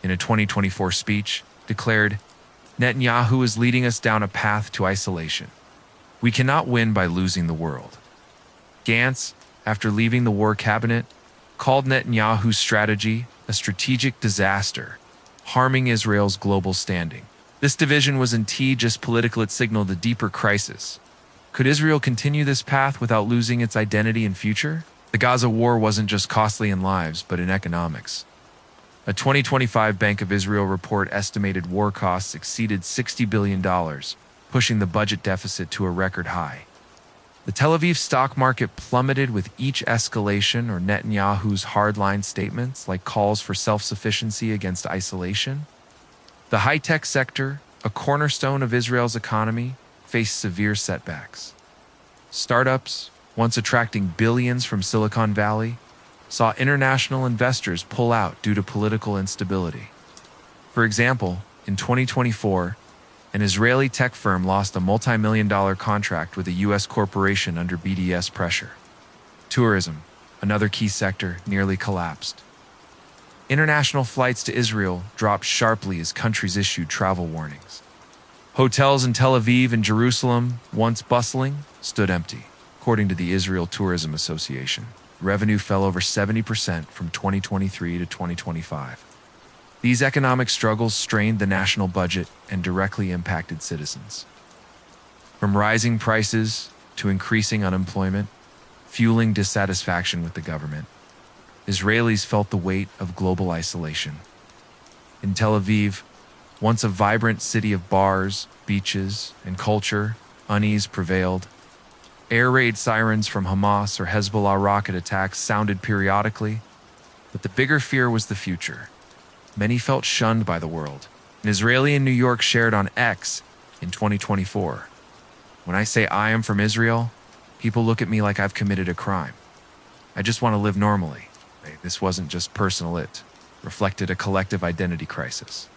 Speaker 1: in a 2024 speech, declared, "Netanyahu is leading us down a path to isolation. We cannot win by losing the world." Gantz, after leaving the war cabinet, called Netanyahu's strategy a strategic disaster, harming Israel's global standing. This division was indeed just political, it signaled a deeper crisis. Could Israel continue this path without losing its identity and future? The Gaza war wasn't just costly in lives, but in economics. A 2025 Bank of Israel report estimated war costs exceeded $60 billion, pushing the budget deficit to a record high. The Tel Aviv stock market plummeted with each escalation, or Netanyahu's hardline statements like calls for self-sufficiency against isolation. The high-tech sector, a cornerstone of Israel's economy, faced severe setbacks. Startups, once attracting billions from Silicon Valley, saw international investors pull out due to political instability. For example, in 2024, an Israeli tech firm lost a multi-million-dollar contract with a U.S. corporation under BDS pressure. Tourism, another key sector, nearly collapsed. International flights to Israel dropped sharply as countries issued travel warnings. Hotels in Tel Aviv and Jerusalem, once bustling, stood empty. According to the Israel Tourism Association, revenue fell over 70% from 2023 to 2025. These economic struggles strained the national budget and directly impacted citizens. From rising prices to increasing unemployment, fueling dissatisfaction with the government, Israelis felt the weight of global isolation. In Tel Aviv, once a vibrant city of bars, beaches, and culture, unease prevailed. Air raid sirens from Hamas or Hezbollah rocket attacks sounded periodically, but the bigger fear was the future. Many felt shunned by the world. An Israeli in New York shared on X in 2024, "When I say I am from Israel, people look at me like I've committed a crime. I just want to live normally." This wasn't just personal, it reflected a collective identity crisis.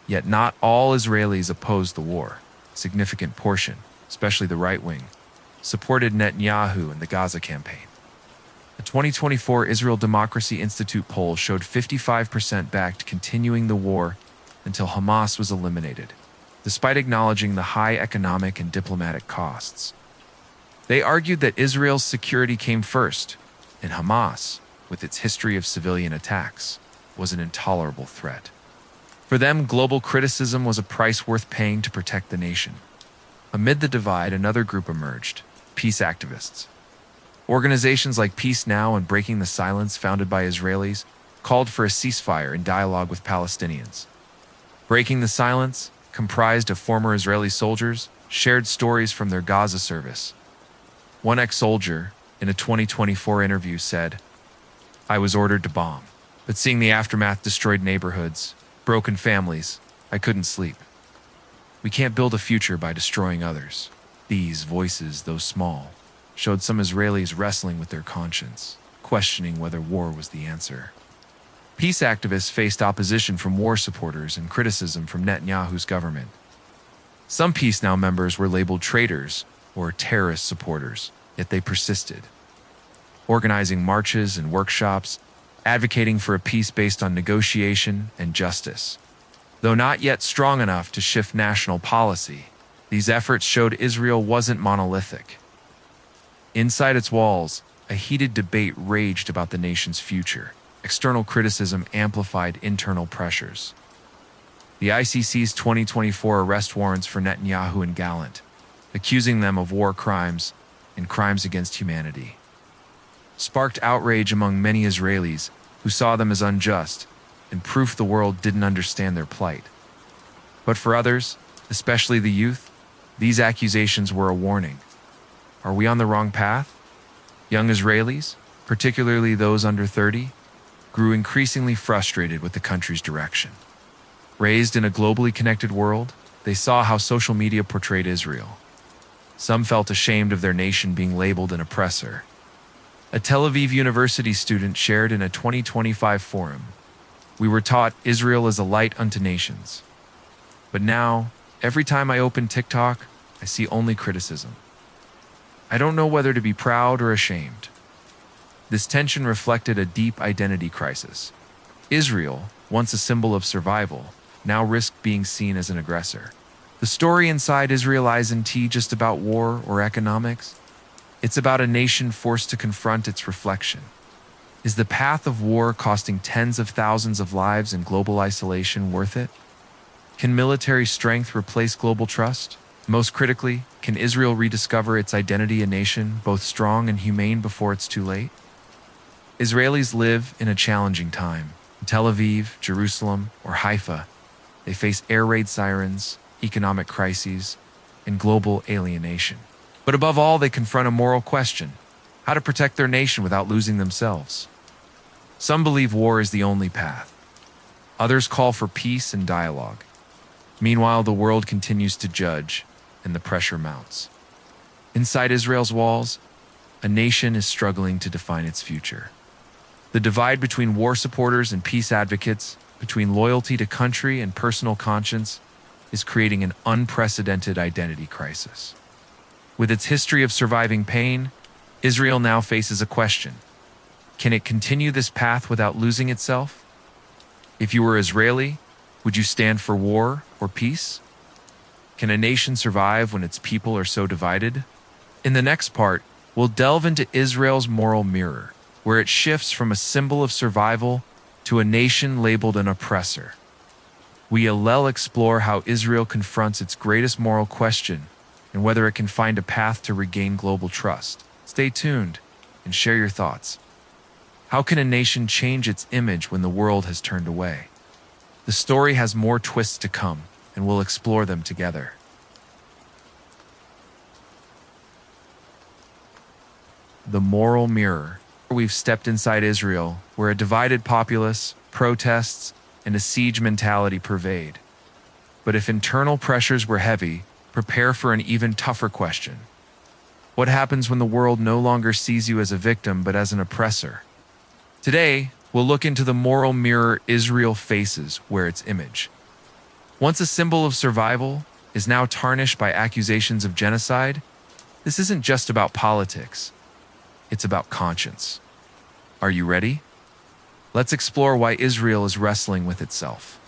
Speaker 1: Yet not all Israelis opposed the war. A significant portion, especially the right wing, supported Netanyahu and the Gaza campaign. A 2024 Israel Democracy Institute poll showed 55% backed continuing the war until Hamas was eliminated, despite acknowledging the high economic and diplomatic costs. They argued that Israel's security came first, and Hamas, with its history of civilian attacks, was an intolerable threat. For them, global criticism was a price worth paying to protect the nation. Amid the divide, another group emerged: peace activists. Organizations like Peace Now and Breaking the Silence, founded by Israelis, called for a ceasefire and dialogue with Palestinians. Breaking the Silence, comprised of former Israeli soldiers, shared stories from their Gaza service. One ex-soldier, in a 2024 interview, said, "I was ordered to bomb, but seeing the aftermath destroyed neighborhoods, broken families, I couldn't sleep. We can't build a future by destroying others." These voices, though small, showed some Israelis wrestling with their conscience, questioning whether war was the answer. Peace activists faced opposition from war supporters and criticism from Netanyahu's government. Some Peace Now members were labeled traitors or terrorist supporters, yet they persisted, organizing marches and workshops, advocating for a peace based on negotiation and justice. Though not yet strong enough to shift national policy, these efforts showed Israel wasn't monolithic. Inside its walls, a heated debate raged about the nation's future. External criticism amplified internal pressures. The ICC's 2024 arrest warrants for Netanyahu and Gallant, accusing them of war crimes and crimes against humanity, sparked outrage among many Israelis who saw them as unjust and proof the world didn't understand their plight. But for others, especially the youth, these accusations were a warning. Are we on the wrong path? Young Israelis, particularly those under 30, grew increasingly frustrated with the country's direction. Raised in a globally connected world, they saw how social media portrayed Israel. Some felt ashamed of their nation being labeled an oppressor. A Tel Aviv University student shared in a 2025 forum, "We were taught Israel is a light unto nations. But now, every time I open TikTok, I see only criticism. I don't know whether to be proud or ashamed." This tension reflected a deep identity crisis. Israel, once a symbol of survival, now risked being seen as an aggressor. The story inside Israel isn't just about war or economics. It's about a nation forced to confront its reflection. Is the path of war costing tens of thousands of lives and global isolation worth it? Can military strength replace global trust? Most critically, can Israel rediscover its identity a nation both strong and humane before it's too late? Israelis live in a challenging time. In Tel Aviv, Jerusalem, or Haifa, they face air raid sirens, economic crises, and global alienation. But above all, they confront a moral question: how to protect their nation without losing themselves. Some believe war is the only path. Others call for peace and dialogue. Meanwhile, the world continues to judge, and the pressure mounts. Inside Israel's walls, a nation is struggling to define its future. The divide between war supporters and peace advocates, between loyalty to country and personal conscience, is creating an unprecedented identity crisis. With its history of surviving pain, Israel now faces a question: can it continue this path without losing itself? If you were Israeli, would you stand for war or peace? Can a nation survive when its people are so divided? In the next part, we'll delve into Israel's moral mirror, where it shifts from a symbol of survival to a nation labeled an oppressor. We'll explore how Israel confronts its greatest moral question and whether it can find a path to regain global trust. Stay tuned and share your thoughts. How can a nation change its image when the world has turned away? The story has more twists to come, and we'll explore them together. The moral mirror. We've stepped inside Israel, where a divided populace, protests, and a siege mentality pervade. But if internal pressures were heavy, prepare for an even tougher question. What happens when the world no longer sees you as a victim but as an oppressor? Today, we'll look into the moral mirror Israel faces, where its image, once a symbol of survival, is now tarnished by accusations of genocide. This isn't just about politics. It's about conscience. Are you ready? Let's explore why Israel is wrestling with itself.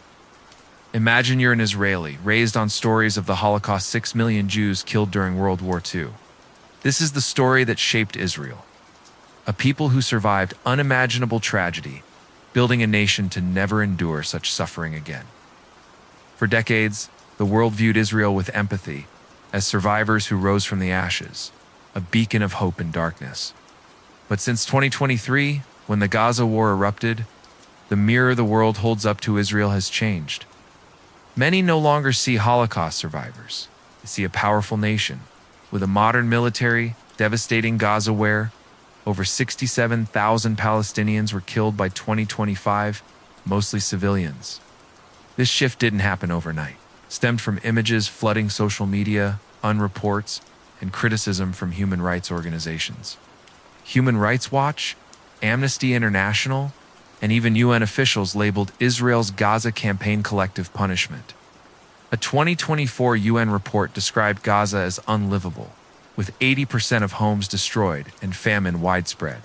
Speaker 1: Imagine you're an Israeli, raised on stories of the Holocaust, 6 million Jews killed during World War II. This is the story that shaped Israel. A people who survived unimaginable tragedy, building a nation to never endure such suffering again. For decades, the world viewed Israel with empathy, as survivors who rose from the ashes, a beacon of hope in darkness. But since 2023, when the Gaza war erupted, the mirror the world holds up to Israel has changed. Many no longer see Holocaust survivors. They see a powerful nation with a modern military, devastating Gaza where over 67,000 Palestinians were killed by 2025, mostly civilians. This shift didn't happen overnight. It stemmed from images flooding social media, unreports, and criticism from human rights organizations. Human Rights Watch, Amnesty International, and even UN officials labeled Israel's Gaza campaign collective punishment. A 2024 UN report described Gaza as unlivable, with 80% of homes destroyed and famine widespread.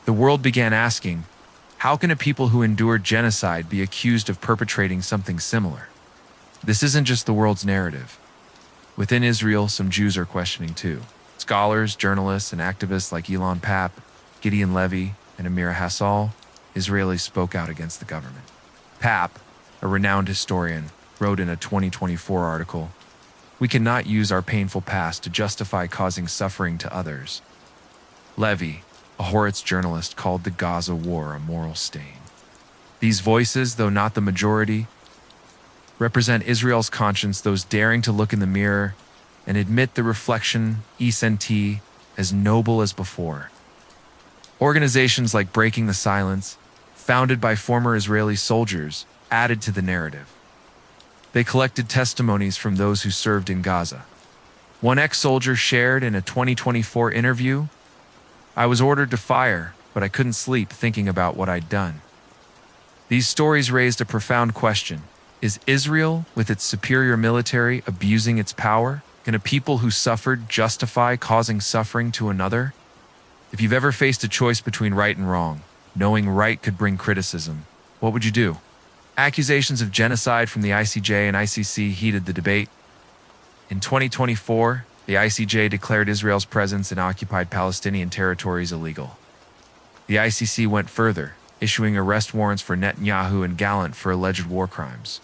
Speaker 1: The world began asking, how can a people who endured genocide be accused of perpetrating something similar? This isn't just the world's narrative. Within Israel, some Jews are questioning too. Scholars, journalists, and activists like Elon Papp, Gideon Levy, and Amira Hassal, Israelis spoke out against the government. Papp, a renowned historian, wrote in a 2024 article, "We cannot use our painful past to justify causing suffering to others." Levy, a Haaretz journalist, called the Gaza war a moral stain. These voices, though not the majority, represent Israel's conscience, those daring to look in the mirror and admit the reflection isn't as noble as before. Organizations like Breaking the Silence, founded by former Israeli soldiers, added to the narrative. They collected testimonies from those who served in Gaza. One ex-soldier shared in a 2024 interview, "I was ordered to fire, but I couldn't sleep thinking about what I'd done." These stories raised a profound question. Is Israel, with its superior military, abusing its power? Can a people who suffered justify causing suffering to another? If you've ever faced a choice between right and wrong, knowing right could bring criticism, what would you do? Accusations of genocide from the ICJ and ICC heated the debate. In 2024, the ICJ declared Israel's presence in occupied Palestinian territories illegal. The ICC went further, issuing arrest warrants for Netanyahu and Gallant for alleged war crimes.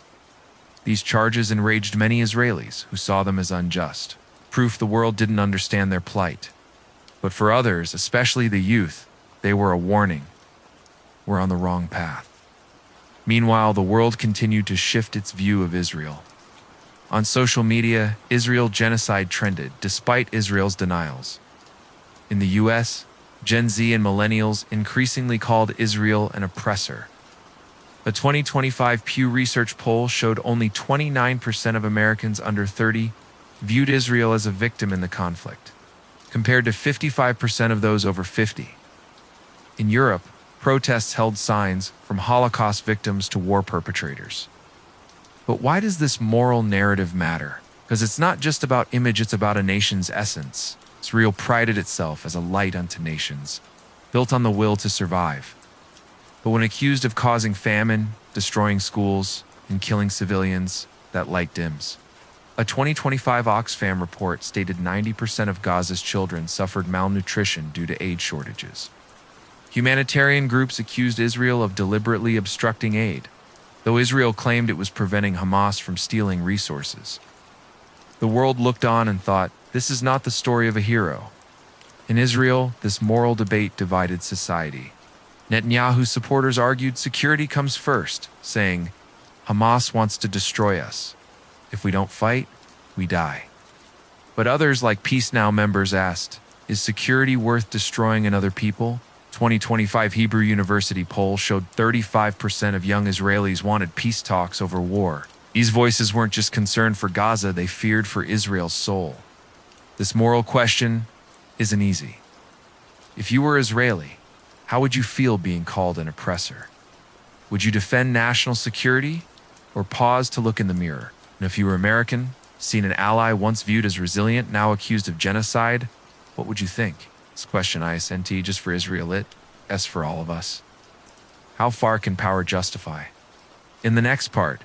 Speaker 1: These charges enraged many Israelis who saw them as unjust, proof the world didn't understand their plight. But for others, especially the youth, they were a warning. We're on the wrong path. Meanwhile, the world continued to shift its view of Israel. On social media, Israel genocide trended despite Israel's denials. In the US, Gen Z and millennials increasingly called Israel an oppressor. A 2025 Pew Research poll showed only 29% of Americans under 30 viewed Israel as a victim in the conflict, compared to 55% of those over 50. In Europe, protests held signs from Holocaust victims to war perpetrators. But why does this moral narrative matter? Because it's not just about image, it's about a nation's essence. Israel prided itself as a light unto nations, built on the will to survive. But when accused of causing famine, destroying schools, and killing civilians, that light dims. A 2025 Oxfam report stated 90% of Gaza's children suffered malnutrition due to aid shortages. Humanitarian groups accused Israel of deliberately obstructing aid, though Israel claimed it was preventing Hamas from stealing resources. The world looked on and thought, this is not the story of a hero. In Israel, this moral debate divided society. Netanyahu's supporters argued security comes first, saying, Hamas wants to destroy us. If we don't fight, we die. But others, like Peace Now members, asked, is security worth destroying another people? 2025 Hebrew University poll showed 35% of young Israelis wanted peace talks over war. These voices weren't just concerned for Gaza, they feared for Israel's soul. This moral question isn't easy. If you were Israeli, how would you feel being called an oppressor? Would you defend national security or pause to look in the mirror? And if you were American, seen an ally once viewed as resilient, now accused of genocide, what would you think? This question isn't just for Israel, it's for all of us. How far can power justify? In the next part,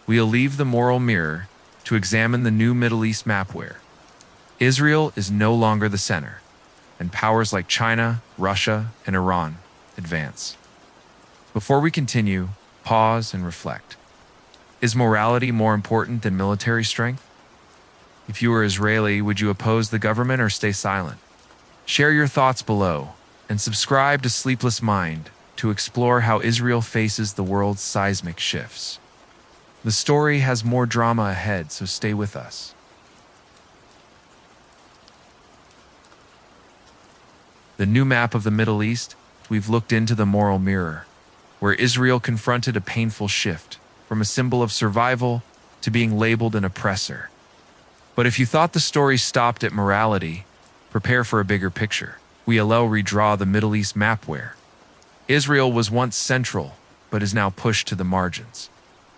Speaker 1: we'll leave the moral mirror to examine the new Middle East map where Israel is no longer the center, and powers like China, Russia, and Iran advance. Before we continue, pause and reflect. Is morality more important than military strength? If you were Israeli, would you oppose the government or stay silent? Share your thoughts below. and subscribe to Sleepless Mind to explore how Israel faces the world's seismic shifts. The story has more drama ahead, so stay with us. The new map of the Middle East, we've looked into the moral mirror, where Israel confronted a painful shift from a symbol of survival to being labeled an oppressor. But if you thought the story stopped at morality, prepare for a bigger picture. We'll redraw the Middle East map where Israel was once central, but is now pushed to the margins.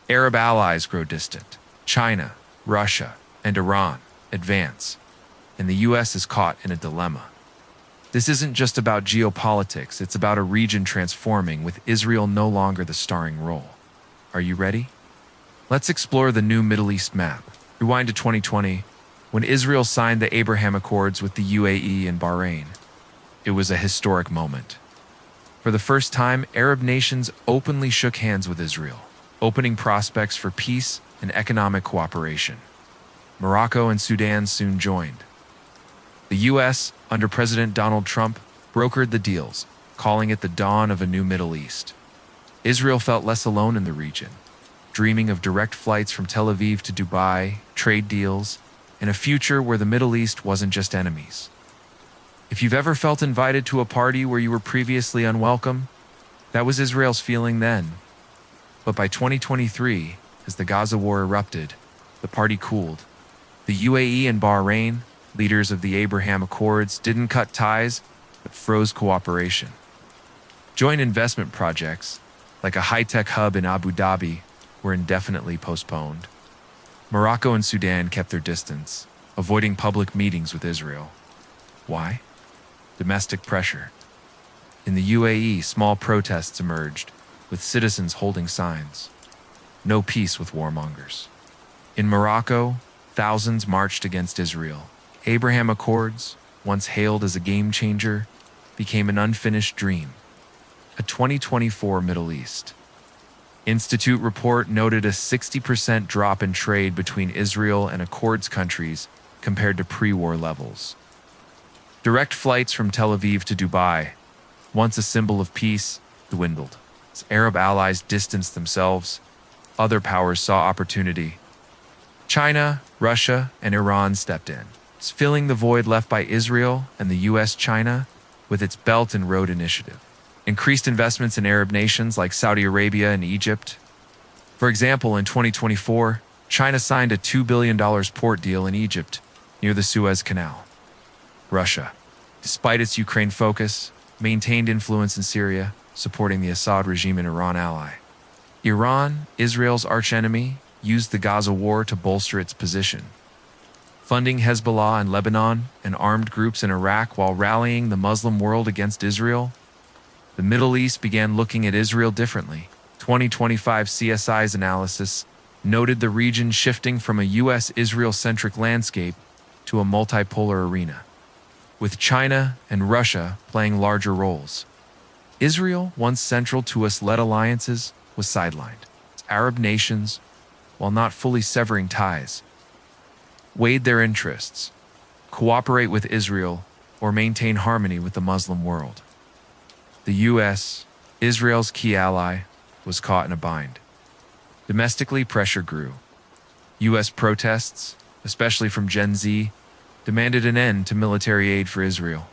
Speaker 1: Arab allies grow distant. China, Russia, and Iran advance, and the U.S. is caught in a dilemma. This isn't just about geopolitics, it's about a region transforming with Israel no longer the starring role. Are you ready? Let's explore the new Middle East map. Rewind to 2020, when Israel signed the Abraham Accords with the UAE and Bahrain. It was a historic moment. For the first time, Arab nations openly shook hands with Israel, opening prospects for peace and economic cooperation. Morocco and Sudan soon joined. The U.S., under President Donald Trump, brokered the deals, calling it the dawn of a new Middle East. Israel felt less alone in the region, dreaming of direct flights from Tel Aviv to Dubai, trade deals, and a future where the Middle East wasn't just enemies. If you've ever felt invited to a party where you were previously unwelcome, that was Israel's feeling then. But by 2023, as the Gaza war erupted, the party cooled. The UAE and Bahrain, leaders of the Abraham Accords, didn't cut ties, but froze cooperation. Joint investment projects, like a high-tech hub in Abu Dhabi, were indefinitely postponed. Morocco and Sudan kept their distance, avoiding public meetings with Israel. Why? Domestic pressure. In the UAE, small protests emerged, with citizens holding signs. No peace with warmongers. In Morocco, thousands marched against Israel. Abraham Accords, once hailed as a game changer, became an unfinished dream. A 2024 Middle East Institute report noted a 60% drop in trade between Israel and Accords countries compared to pre-war levels. Direct flights from Tel Aviv to Dubai, once a symbol of peace, dwindled. As Arab allies distanced themselves, other powers saw opportunity. China, Russia, and Iran stepped in, filling the void left by Israel and the U.S.-China with its Belt and Road Initiative. Increased investments in Arab nations like Saudi Arabia and Egypt. For example, in 2024, China signed a $2 billion port deal in Egypt near the Suez Canal. Russia, despite its Ukraine focus, maintained influence in Syria, supporting the Assad regime and Iran ally. Iran, Israel's archenemy, used the Gaza war to bolster its position, funding Hezbollah in Lebanon and armed groups in Iraq while rallying the Muslim world against Israel. The Middle East began looking at Israel differently. 2025 CSI's analysis noted the region shifting from a U.S.-Israel-centric landscape to a multipolar arena, with China and Russia playing larger roles. Israel, once central to US-led alliances, was sidelined. Arab nations, while not fully severing ties, weighed their interests, cooperate with Israel, or maintain harmony with the Muslim world. The U.S., Israel's key ally, was caught in a bind. Domestically, pressure grew. U.S. protests, especially from Gen Z, demanded an end to military aid for Israel.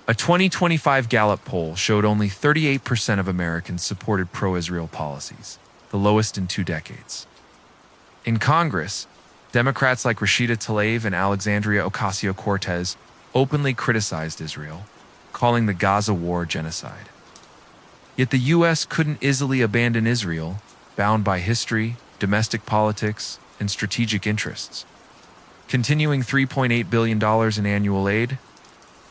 Speaker 1: A 2025 Gallup poll showed only 38% of Americans supported pro-Israel policies, the lowest in 2 decades. In Congress, Democrats like Rashida Tlaib and Alexandria Ocasio-Cortez openly criticized Israel, calling the Gaza war genocide. Yet the U.S. couldn't easily abandon Israel, bound by history, domestic politics, and strategic interests. Continuing $3.8 billion in annual aid,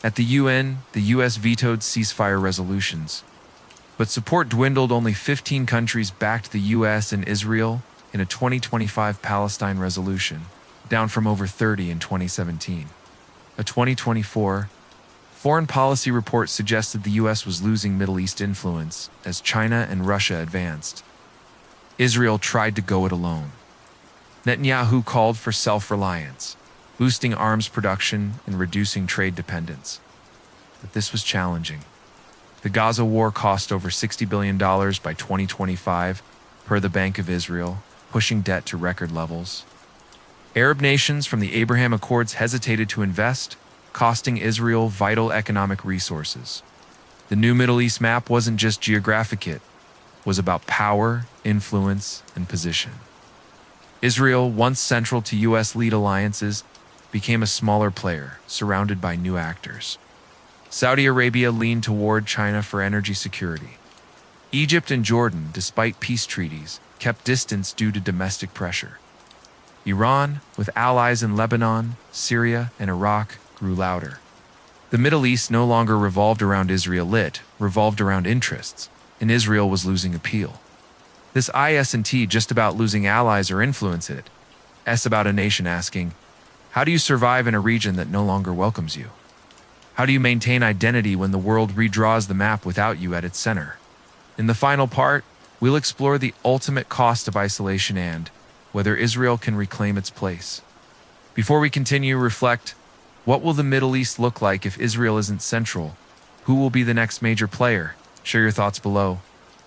Speaker 1: at the UN, the U.S. vetoed ceasefire resolutions. But support dwindled. Only 15 countries backed the U.S. and Israel in a 2025 Palestine resolution, down from over 30 in 2017. A 2024 foreign policy report suggested the U.S. was losing Middle East influence as China and Russia advanced. Israel tried to go it alone. Netanyahu called for self-reliance, boosting arms production and reducing trade dependence. But this was challenging. The Gaza war cost over $60 billion by 2025, per the Bank of Israel, pushing debt to record levels. Arab nations from the Abraham Accords hesitated to invest, costing Israel vital economic resources. The new Middle East map wasn't just geographic, it was about power, influence, and position. Israel, once central to U.S.-led alliances, became a smaller player, surrounded by new actors. Saudi Arabia leaned toward China for energy security. Egypt and Jordan, despite peace treaties, kept distance due to domestic pressure. Iran, with allies in Lebanon, Syria, and Iraq, grew louder. The Middle East no longer revolved around Israel, it revolved around interests, and Israel was losing appeal. This isn't just about losing allies or influence, it's about a nation asking, how do you survive in a region that no longer welcomes you? How do you maintain identity when the world redraws the map without you at its center? In the final part, we'll explore the ultimate cost of isolation and whether Israel can reclaim its place. Before we continue, reflect, what will the Middle East look like if Israel isn't central? Who will be the next major player? Share your thoughts below,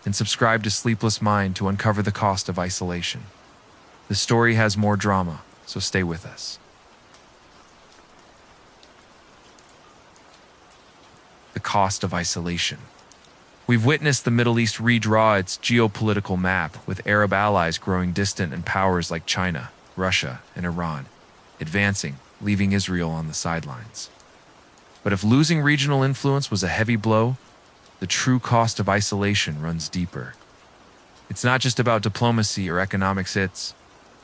Speaker 1: and subscribe to Sleepless Mind to uncover the cost of isolation. The story has more drama, so stay with us. The cost of isolation. We've witnessed the Middle East redraw its geopolitical map, with Arab allies growing distant and powers like China, Russia, and Iran advancing, leaving Israel on the sidelines. But if losing regional influence was a heavy blow, the true cost of isolation runs deeper. It's not just about diplomacy or economics, it's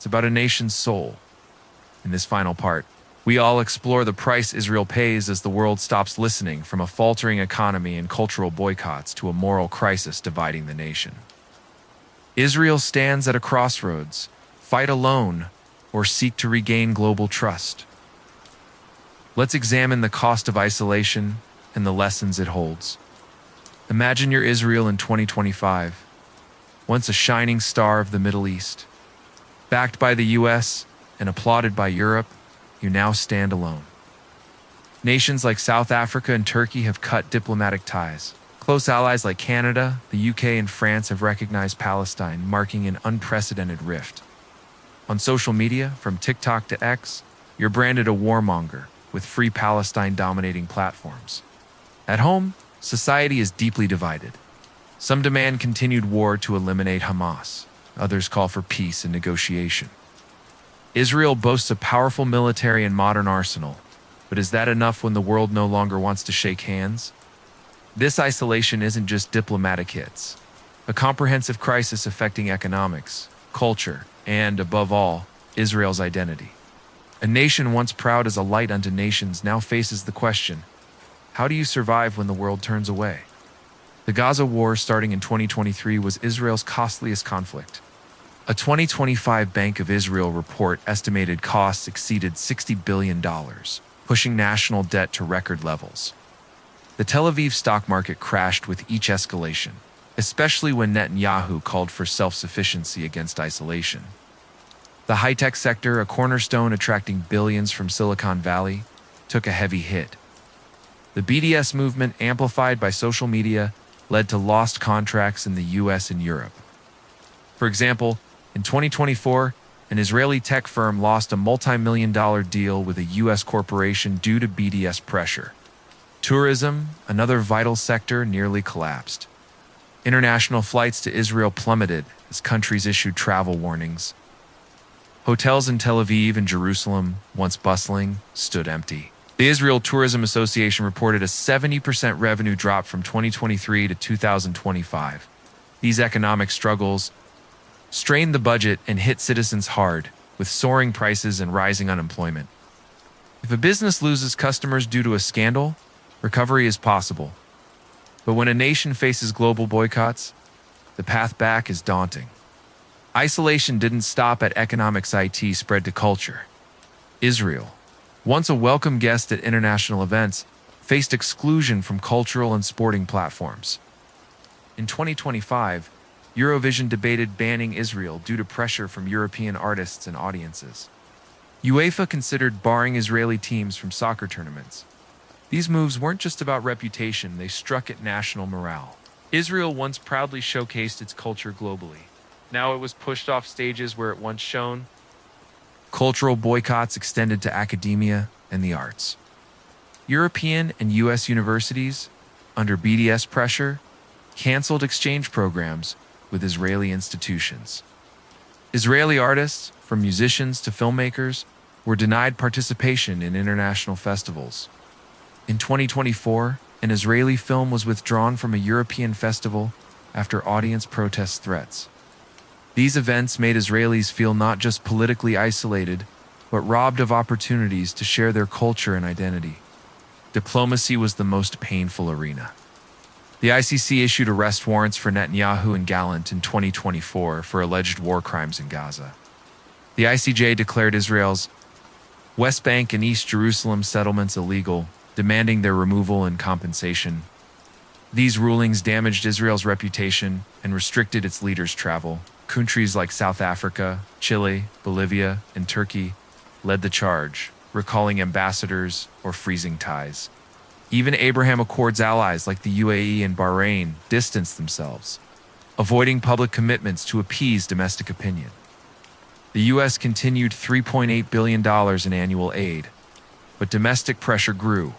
Speaker 1: about a nation's soul. In this final part, we all explore the price Israel pays as the world stops listening, from a faltering economy and cultural boycotts to a moral crisis dividing the nation. Israel stands at a crossroads: fight alone or seek to regain global trust. Let's examine the cost of isolation and the lessons it holds. Imagine you're Israel in 2025, once a shining star of the Middle East. Backed by the US and applauded by Europe, you now stand alone. Nations like South Africa and Turkey have cut diplomatic ties. Close allies like Canada, the UK, and France have recognized Palestine, marking an unprecedented rift. On social media, from TikTok to X, you're branded a warmonger, with Free Palestine dominating platforms. At home, society is deeply divided. Some demand continued war to eliminate Hamas. Others call for peace and negotiation. Israel boasts a powerful military and modern arsenal, but is that enough when the world no longer wants to shake hands? This isolation isn't just diplomatic hits, a comprehensive crisis affecting economics, culture, and, above all, Israel's identity. A nation once proud as a light unto nations now faces the question, how do you survive when the world turns away? The Gaza war, starting in 2023, was Israel's costliest conflict. A 2025 Bank of Israel report estimated costs exceeded $60 billion, pushing national debt to record levels. The Tel Aviv stock market crashed with each escalation, especially when Netanyahu called for self-sufficiency against isolation. The high-tech sector, a cornerstone attracting billions from Silicon Valley, took a heavy hit. The BDS movement, amplified by social media, led to lost contracts in the US and Europe. For example, in 2024, an Israeli tech firm lost a multi-million-dollar deal with a US corporation due to BDS pressure. Tourism, another vital sector, nearly collapsed. International flights to Israel plummeted as countries issued travel warnings. Hotels in Tel Aviv and Jerusalem, once bustling, stood empty. The Israel Tourism Association reported a 70% revenue drop from 2023 to 2025. These economic struggles strained the budget and hit citizens hard, with soaring prices and rising unemployment. If a business loses customers due to a scandal, recovery is possible. But when a nation faces global boycotts, the path back is daunting. Isolation didn't stop at economics, IT spread to culture. Israel, once a welcome guest at international events, faced exclusion from cultural and sporting platforms. In 2025, Eurovision debated banning Israel due to pressure from European artists and audiences. UEFA considered barring Israeli teams from soccer tournaments. These moves weren't just about reputation, they struck at national morale. Israel once proudly showcased its culture globally. Now it was pushed off stages where it once shone. Cultural boycotts extended to academia and the arts. European and U.S. universities, under BDS pressure, canceled exchange programs with Israeli institutions. Israeli artists, from musicians to filmmakers, were denied participation in international festivals. In 2024, an Israeli film was withdrawn from a European festival after audience protest threats. These events made Israelis feel not just politically isolated, but robbed of opportunities to share their culture and identity. Diplomacy was the most painful arena. The ICC issued arrest warrants for Netanyahu and Gallant in 2024 for alleged war crimes in Gaza. The ICJ declared Israel's West Bank and East Jerusalem settlements illegal, demanding their removal and compensation. These rulings damaged Israel's reputation and restricted its leaders' travel. Countries like South Africa, Chile, Bolivia, and Turkey led the charge, recalling ambassadors or freezing ties. Even Abraham Accords allies like the UAE and Bahrain distanced themselves, avoiding public commitments to appease domestic opinion. The U.S. continued $3.8 billion in annual aid, but domestic pressure grew.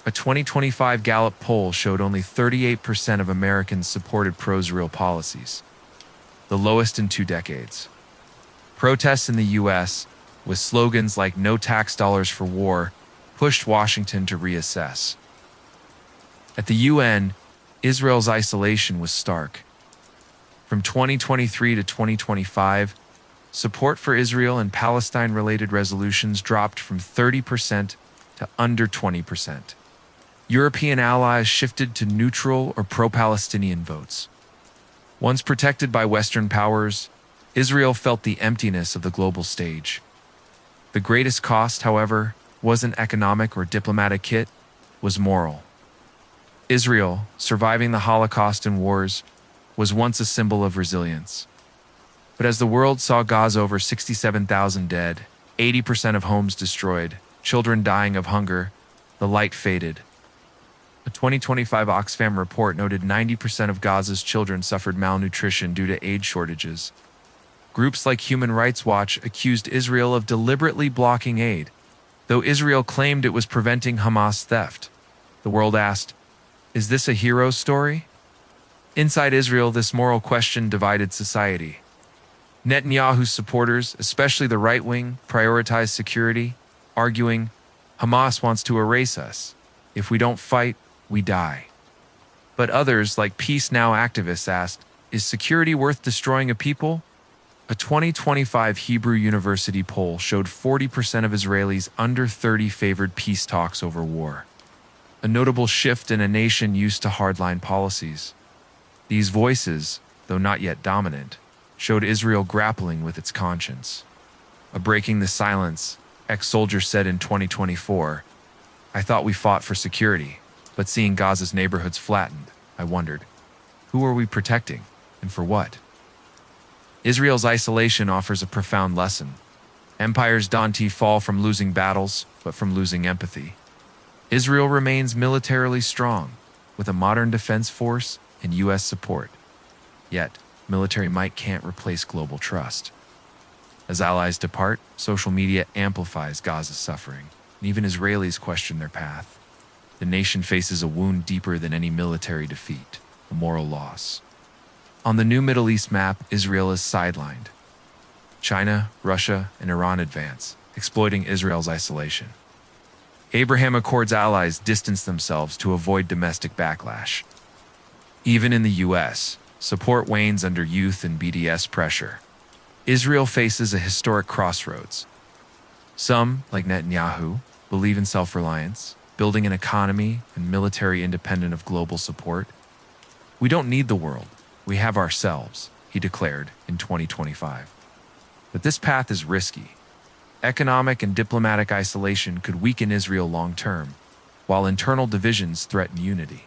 Speaker 1: A 2025 Gallup poll showed only 38% of Americans supported pro-Israel policies, the lowest in 2 decades. Protests in the U.S., with slogans like "No tax dollars for war," pushed Washington to reassess. At the UN, Israel's isolation was stark. From 2023 to 2025, support for Israel and Palestine-related resolutions dropped from 30% to under 20%. European allies shifted to neutral or pro-Palestinian votes. Once protected by Western powers, Israel felt the emptiness of the global stage. The greatest cost, however, wasn't economic or diplomatic hit, was moral. Israel, surviving the Holocaust and wars, was once a symbol of resilience. But as the world saw Gaza over 67,000 dead, 80% of homes destroyed, children dying of hunger, the light faded. A 2025 Oxfam report noted 90% of Gaza's children suffered malnutrition due to aid shortages. Groups like Human Rights Watch accused Israel of deliberately blocking aid, though Israel claimed it was preventing Hamas theft. The world asked, is this a hero story? Inside Israel, this moral question divided society. Netanyahu's supporters, especially the right wing, prioritized security, arguing, Hamas wants to erase us. If we don't fight, we die. But others, like Peace Now activists, asked, is security worth destroying a people? A 2025 Hebrew University poll showed 40% of Israelis under 30 favored peace talks over war, a notable shift in a nation used to hardline policies. These voices, though not yet dominant, showed Israel grappling with its conscience. A breaking the silence, ex-soldier said in 2024, I thought we fought for security, but seeing Gaza's neighborhoods flattened, I wondered, who are we protecting, and for what? Israel's isolation offers a profound lesson. Empires don't fall from losing battles, but from losing empathy. Israel remains militarily strong, with a modern defense force and U.S. support. Yet, military might can't replace global trust. As allies depart, social media amplifies Gaza's suffering, and even Israelis question their path. The nation faces a wound deeper than any military defeat, a moral loss. On the new Middle East map, Israel is sidelined. China, Russia, and Iran advance, exploiting Israel's isolation. Abraham Accords allies distance themselves to avoid domestic backlash. Even in the U.S., support wanes under youth and BDS pressure. Israel faces a historic crossroads. Some, like Netanyahu, believe in self-reliance, building an economy and military independent of global support. We don't need the world. We have ourselves, he declared in 2025. But this path is risky. Economic and diplomatic isolation could weaken Israel long-term, while internal divisions threaten unity.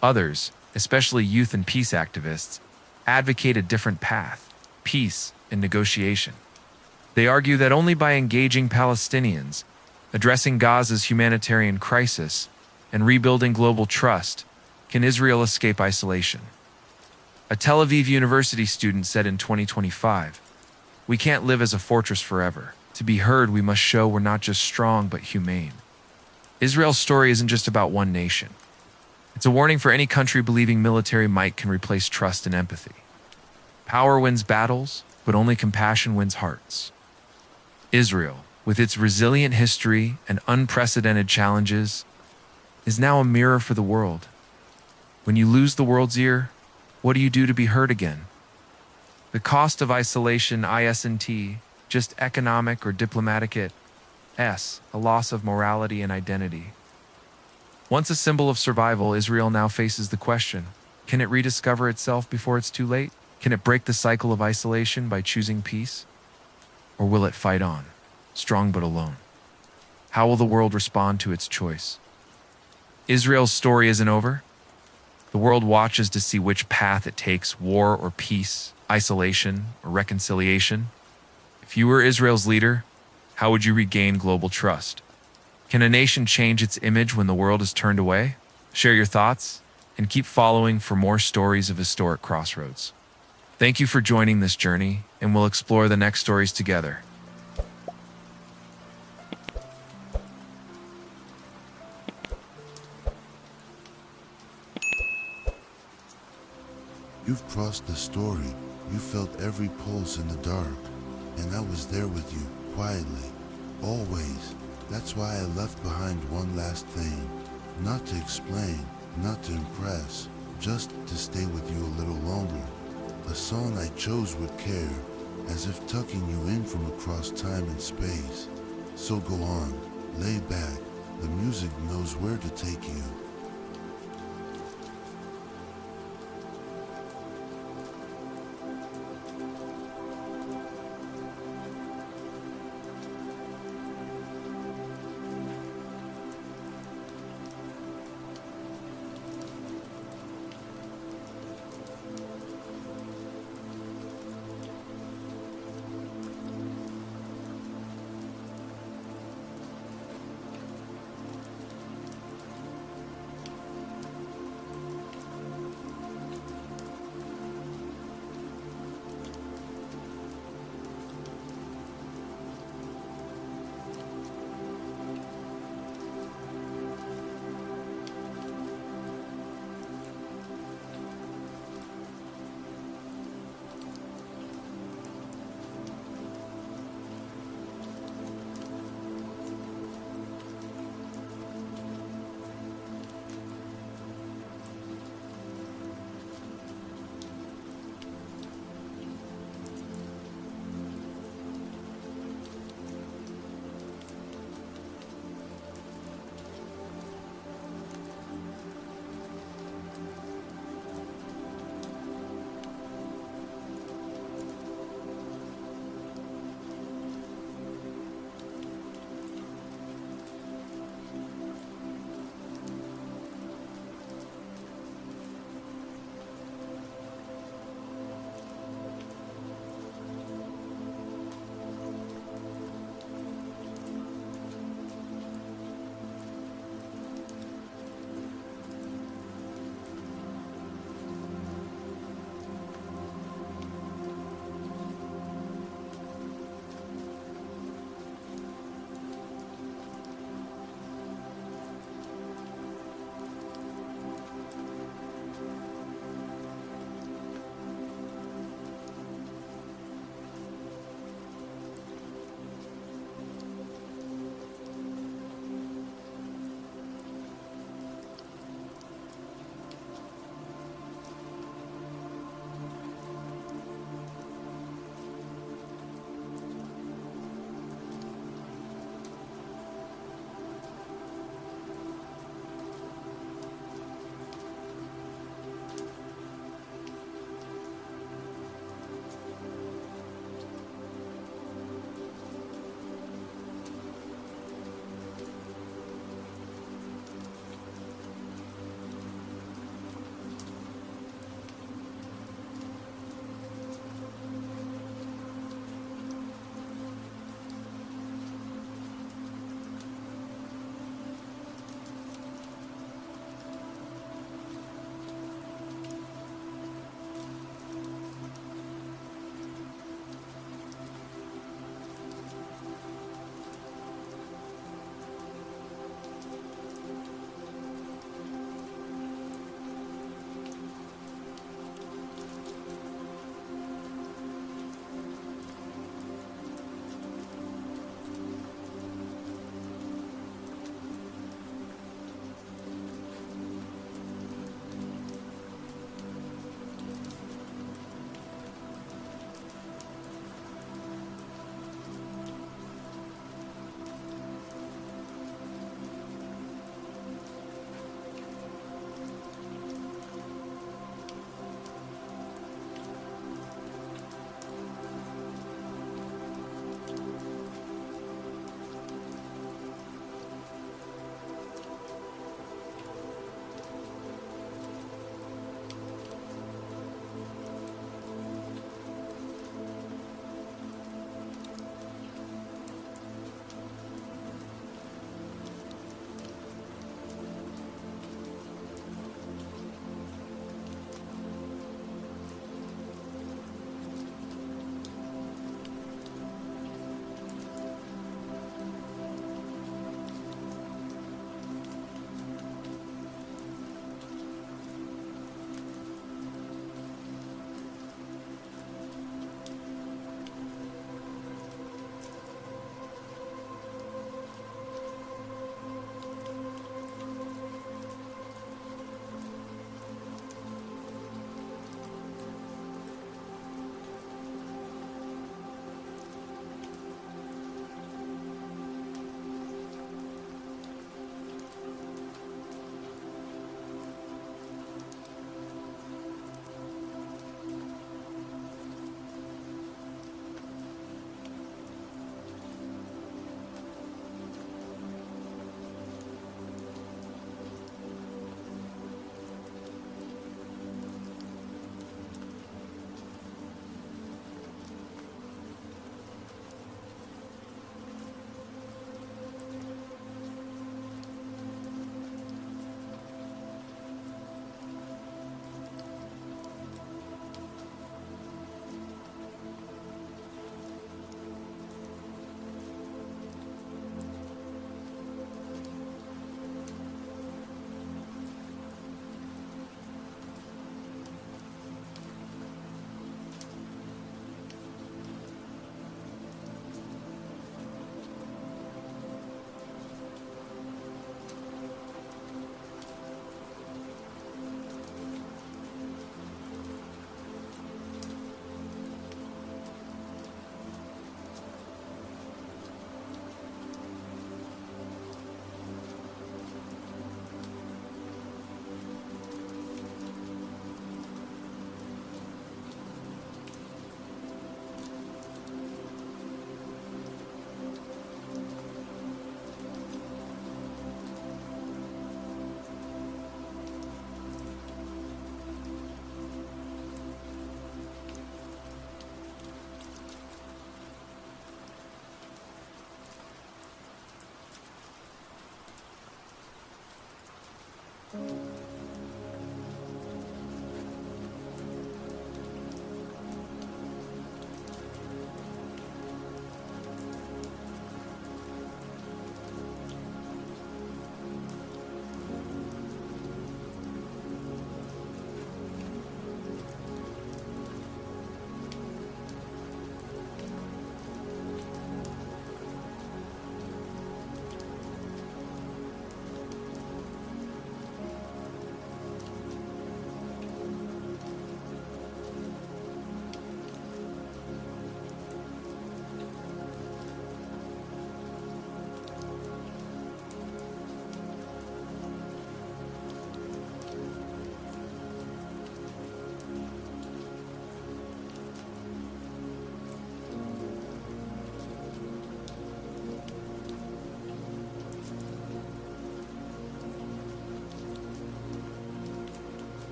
Speaker 1: Others, especially youth and peace activists, advocate a different path, peace and negotiation. They argue that only by engaging Palestinians, Addressing Gaza's humanitarian crisis and rebuilding global trust, can Israel escape isolation? A Tel Aviv University student said in 2025, "We can't live as a fortress forever. To be heard, we must show we're not just strong but humane." Israel's story isn't just about one nation. It's a warning for any country believing military might can replace trust and empathy. Power wins battles, but only compassion wins hearts. Israel, with its resilient history and unprecedented challenges, is now a mirror for the world. When you lose the world's ear, what do you do to be heard again? The cost of isolation isn't just economic or diplomatic, it's a loss of morality and identity. Once a symbol of survival, Israel now faces the question, can it rediscover itself before it's too late? Can it break the cycle of isolation by choosing peace? Or will it fight on, strong but alone? How will the world respond to its choice? Israel's story isn't over. The world watches to see which path it takes, war or peace, isolation or reconciliation. If you were Israel's leader, how would you regain global trust? Can a nation change its image when the world is turned away? Share your thoughts and keep following for more stories of historic crossroads. Thank you for joining this journey, and we'll explore the next stories together.
Speaker 2: You've crossed the story. You felt every pulse in the dark, and I was there with you, quietly, always. That's why I left behind one last thing. Not to explain, not to impress, just to stay with you a little longer. A song I chose with care, as if tucking you in from across time and space. So go on, lay back, the music knows where to take you.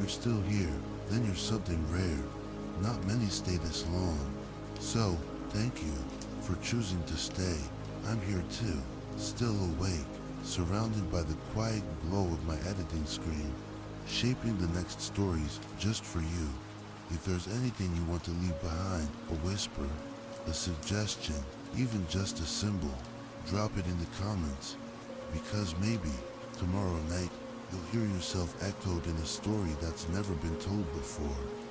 Speaker 2: you're still here, then you're something rare. Not many stay this long. So, thank you for choosing to stay. I'm here too, still awake, surrounded by the quiet glow of my editing screen, shaping the next stories just for you. If there's anything you want to leave behind, a whisper, a suggestion, even just a symbol, drop it in the comments. Because maybe, tomorrow night, you'll hear yourself echoed in a story that's never been told before.